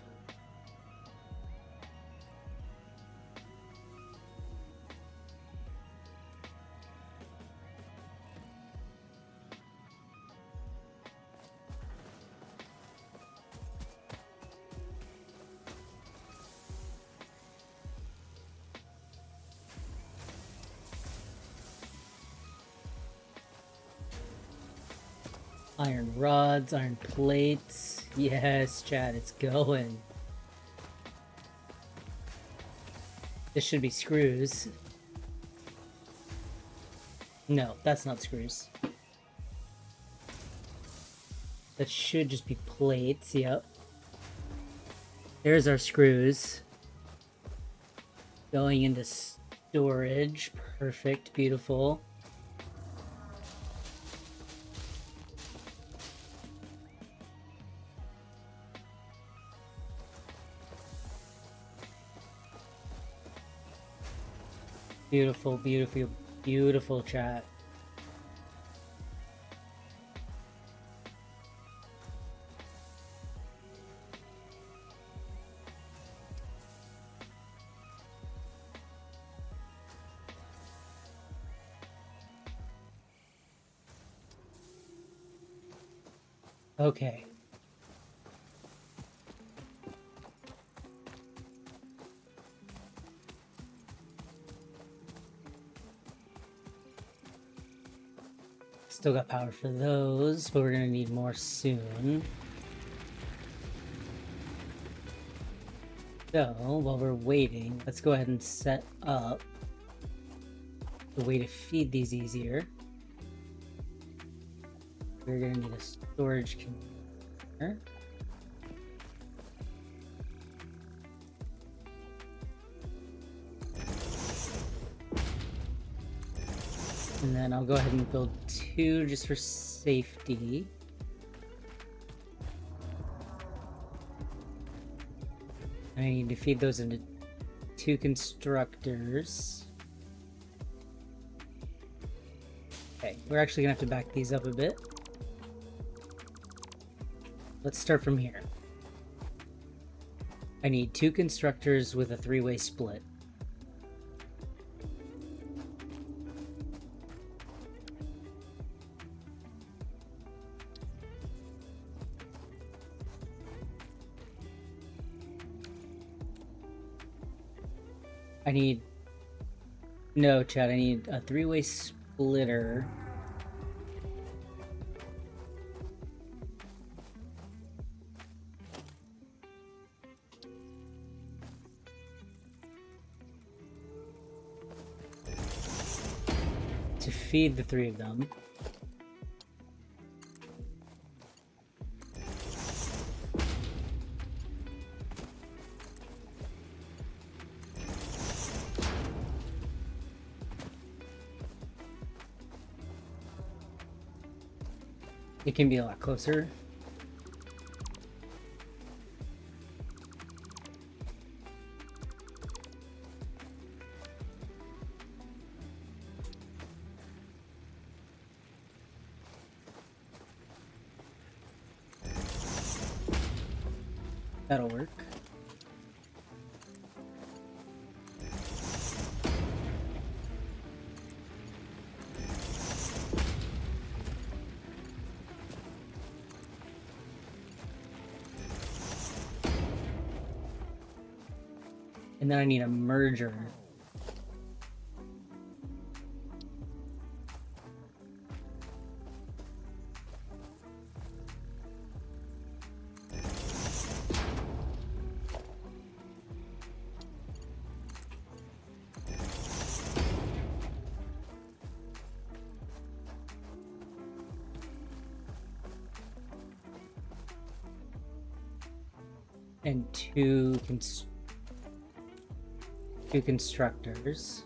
Iron rods, iron plates. Yes, chat, it's going. This should be screws. No, that's not screws. That should just be plates, yep. There's our screws. Going into storage. Perfect, beautiful. Beautiful, beautiful, beautiful, chat. Okay. Still got power for those, but we're gonna need more soon. So, while we're waiting, let's go ahead and set up the way to feed these easier. We're gonna need a storage container. And then I'll go ahead and build 2 just for safety. I need to feed those into 2 constructors. Okay, we're actually gonna have to back these up a bit. Let's start from here. I need 2 constructors with a 3-way split. No, Chad, I need a 3-way splitter feed the 3 of them. It can be a lot closer. That'll work. And then I need a merger. And two constructors.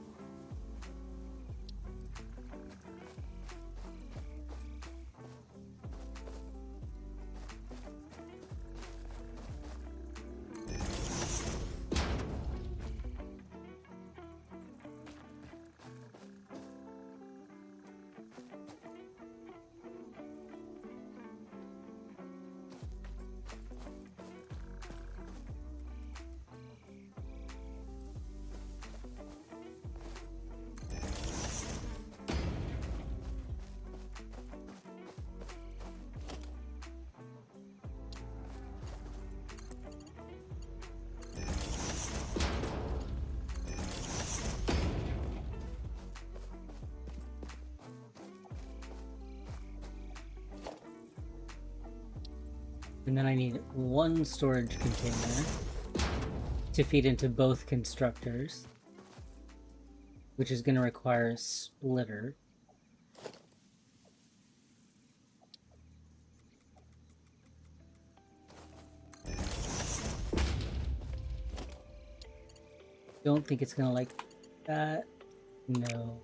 And then I need one storage container to feed into both constructors, which is going to require a splitter. Don't think it's going to like that. No.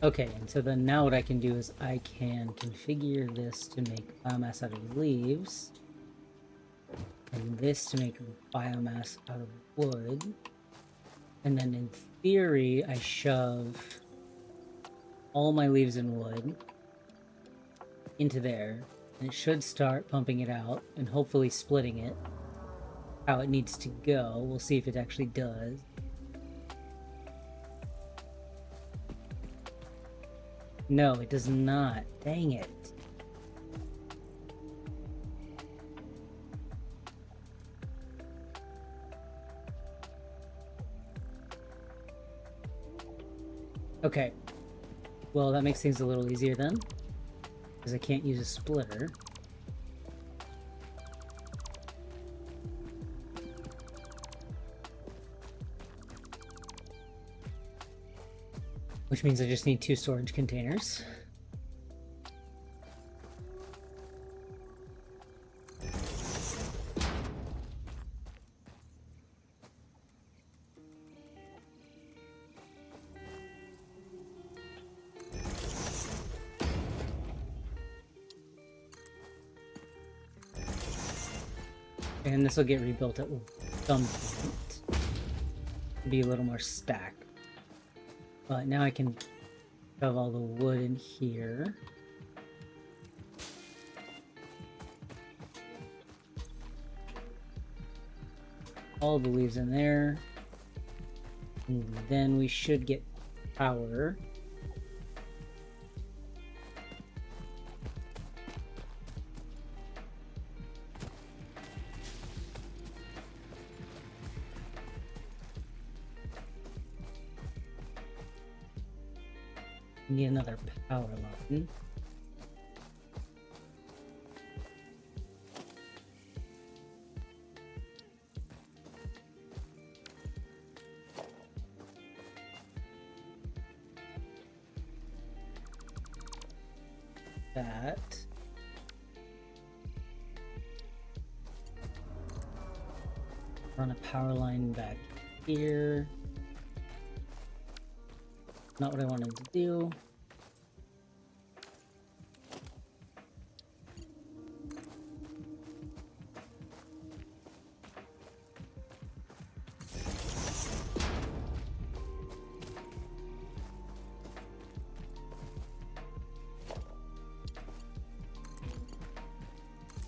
Okay, and so then now what I can do is I can configure this to make biomass out of leaves, and this to make biomass out of wood, and then in theory I shove all my leaves and wood into there, and it should start pumping it out and hopefully splitting it how it needs to go. We'll see if it actually does. No, it does not. Dang it. Okay. Well, that makes things a little easier then, because I can't use a splitter. Which means I just need 2 storage containers. And this will get rebuilt at some point. Be a little more stacked. But now I can shove all the wood in here. All the leaves in there. And then we should get power. Need another power line. That. Run a power line back here. Not what I wanted to do.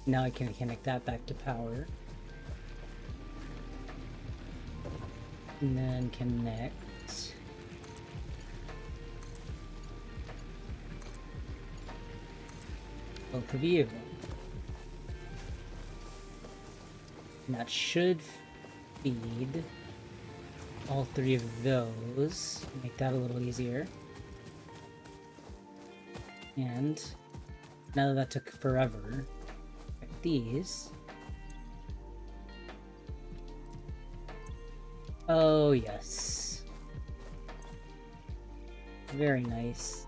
Now I can connect that back to power. And then connect both of you. And that should feed all three of those. Make that a little easier. And now that took forever, these. Oh yes. Very nice.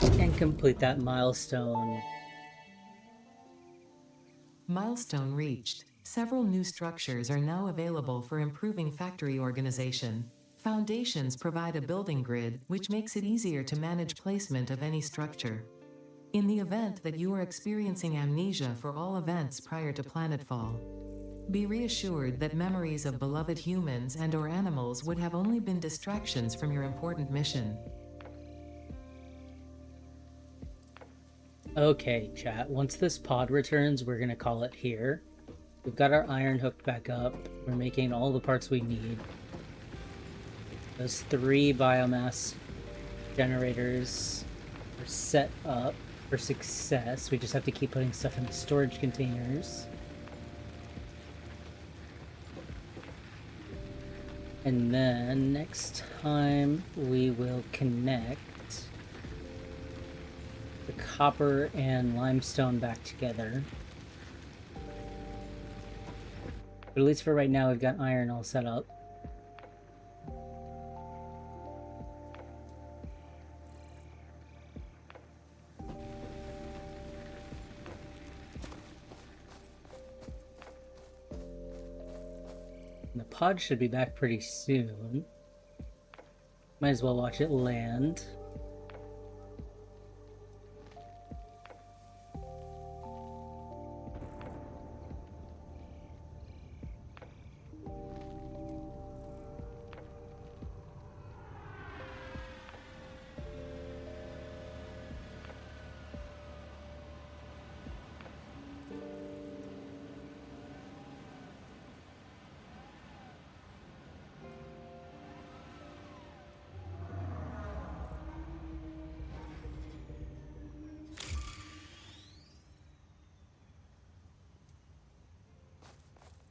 And complete that milestone. Milestone reached. Several new structures are now available for improving factory organization. Foundations provide a building grid, which makes it easier to manage placement of any structure. In the event that you are experiencing amnesia for all events prior to planetfall, be reassured that memories of beloved humans and/or animals would have only been distractions from your important mission. Okay, chat. Once this pod returns, we're gonna call it here. We've got our iron hooked back up. We're making all the parts we need. Those 3 biomass generators are set up for success. We just have to keep putting stuff in the storage containers. And then next time we will connect the copper and limestone back together. But at least for right now, we've got iron all set up. And the pod should be back pretty soon. Might as well watch it land.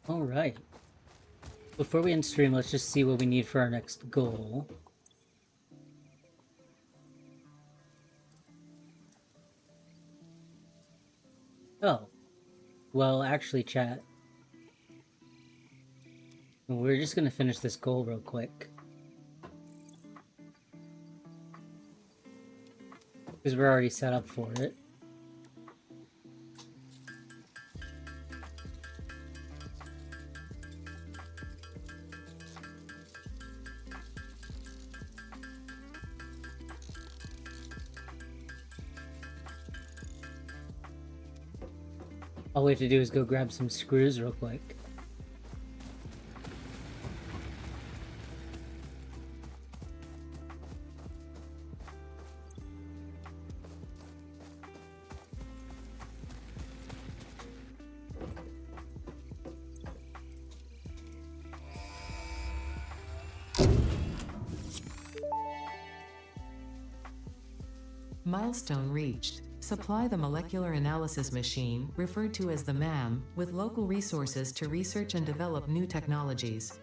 Alright. Before we end stream, let's just see what we need for our next goal. Oh. Well, actually, chat. We're just gonna finish this goal real quick. Because we're already set up for it. All we have to do is go grab some screws real quick. Milestone reached. Supply the molecular analysis machine, referred to as the MAM, with local resources to research and develop new technologies.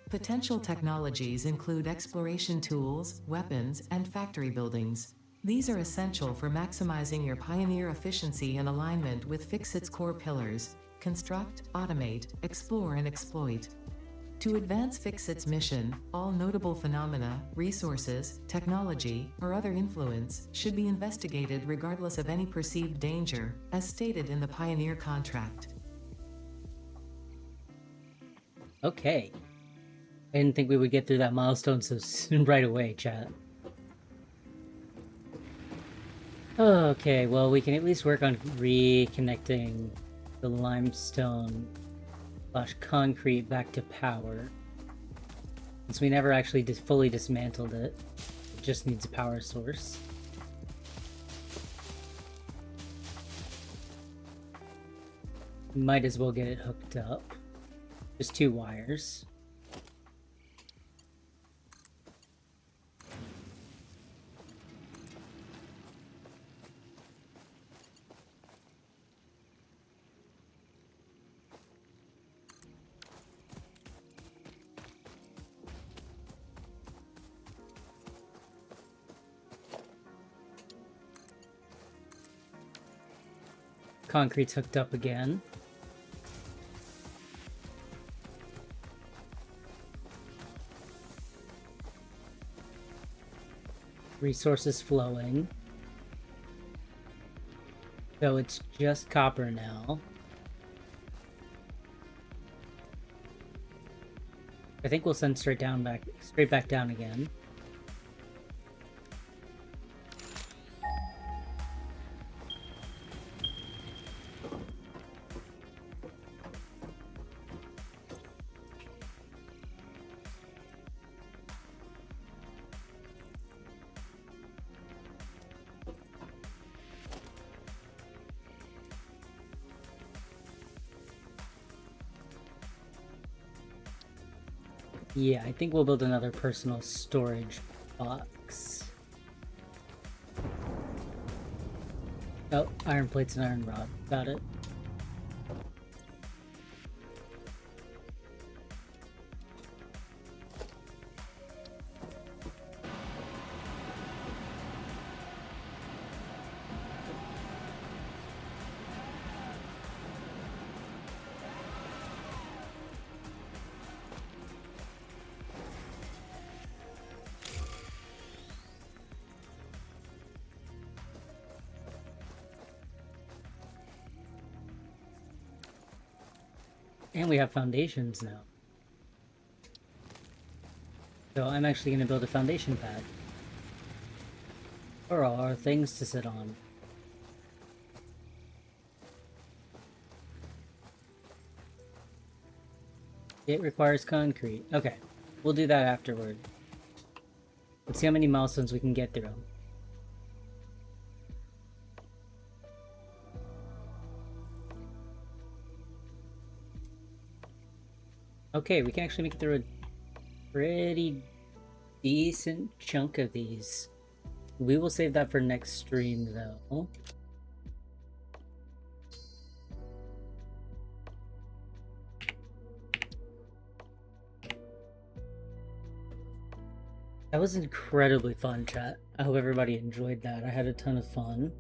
Potential technologies include exploration tools, weapons, and factory buildings. These are essential for maximizing your Pioneer efficiency and alignment with Fixit's core pillars: construct, automate, explore, and exploit. To advance Fixit's mission, all notable phenomena, resources, technology, or other influence should be investigated regardless of any perceived danger, as stated in the Pioneer contract. Okay. I didn't think we would get through that milestone so soon right away, chat. Okay, well, we can at least work on reconnecting the limestone / concrete back to power. Since we never actually fully dismantled it, it just needs a power source. Might as well get it hooked up. Just 2 wires. Concrete's hooked up again. Resources flowing. So it's just copper now. I think we'll send straight back down again. Yeah, I think we'll build another personal storage box. Oh, iron plates and iron rod. Got it. And we have foundations now. So I'm actually going to build a foundation pad for all our things to sit on. It requires concrete. Okay, we'll do that afterward. Let's see how many milestones we can get through. Okay, we can actually make it through a pretty decent chunk of these. We will save that for next stream, though. That was incredibly fun, chat. I hope everybody enjoyed that. I had a ton of fun.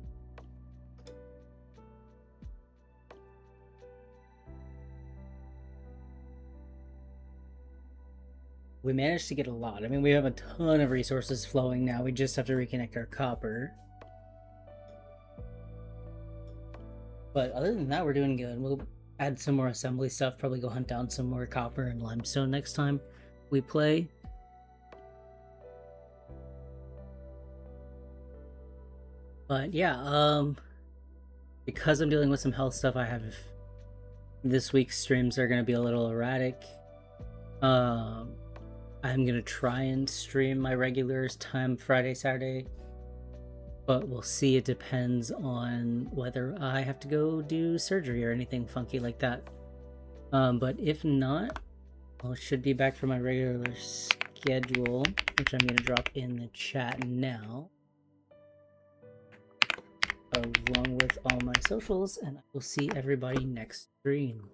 We managed to get a lot. I mean, we have a ton of resources flowing now. We just have to reconnect our copper. But other than that, we're doing good. We'll add some more assembly stuff, probably go hunt down some more copper and limestone next time we play. But yeah, because I'm dealing with some health stuff, I have This week's streams are going to be a little erratic. I'm going to try and stream my regular time Friday, Saturday. But we'll see. It depends on whether I have to go do surgery or anything funky like that. But if not, I should be back for my regular schedule, which I'm going to drop in the chat now, along with all my socials, and I will see everybody next stream.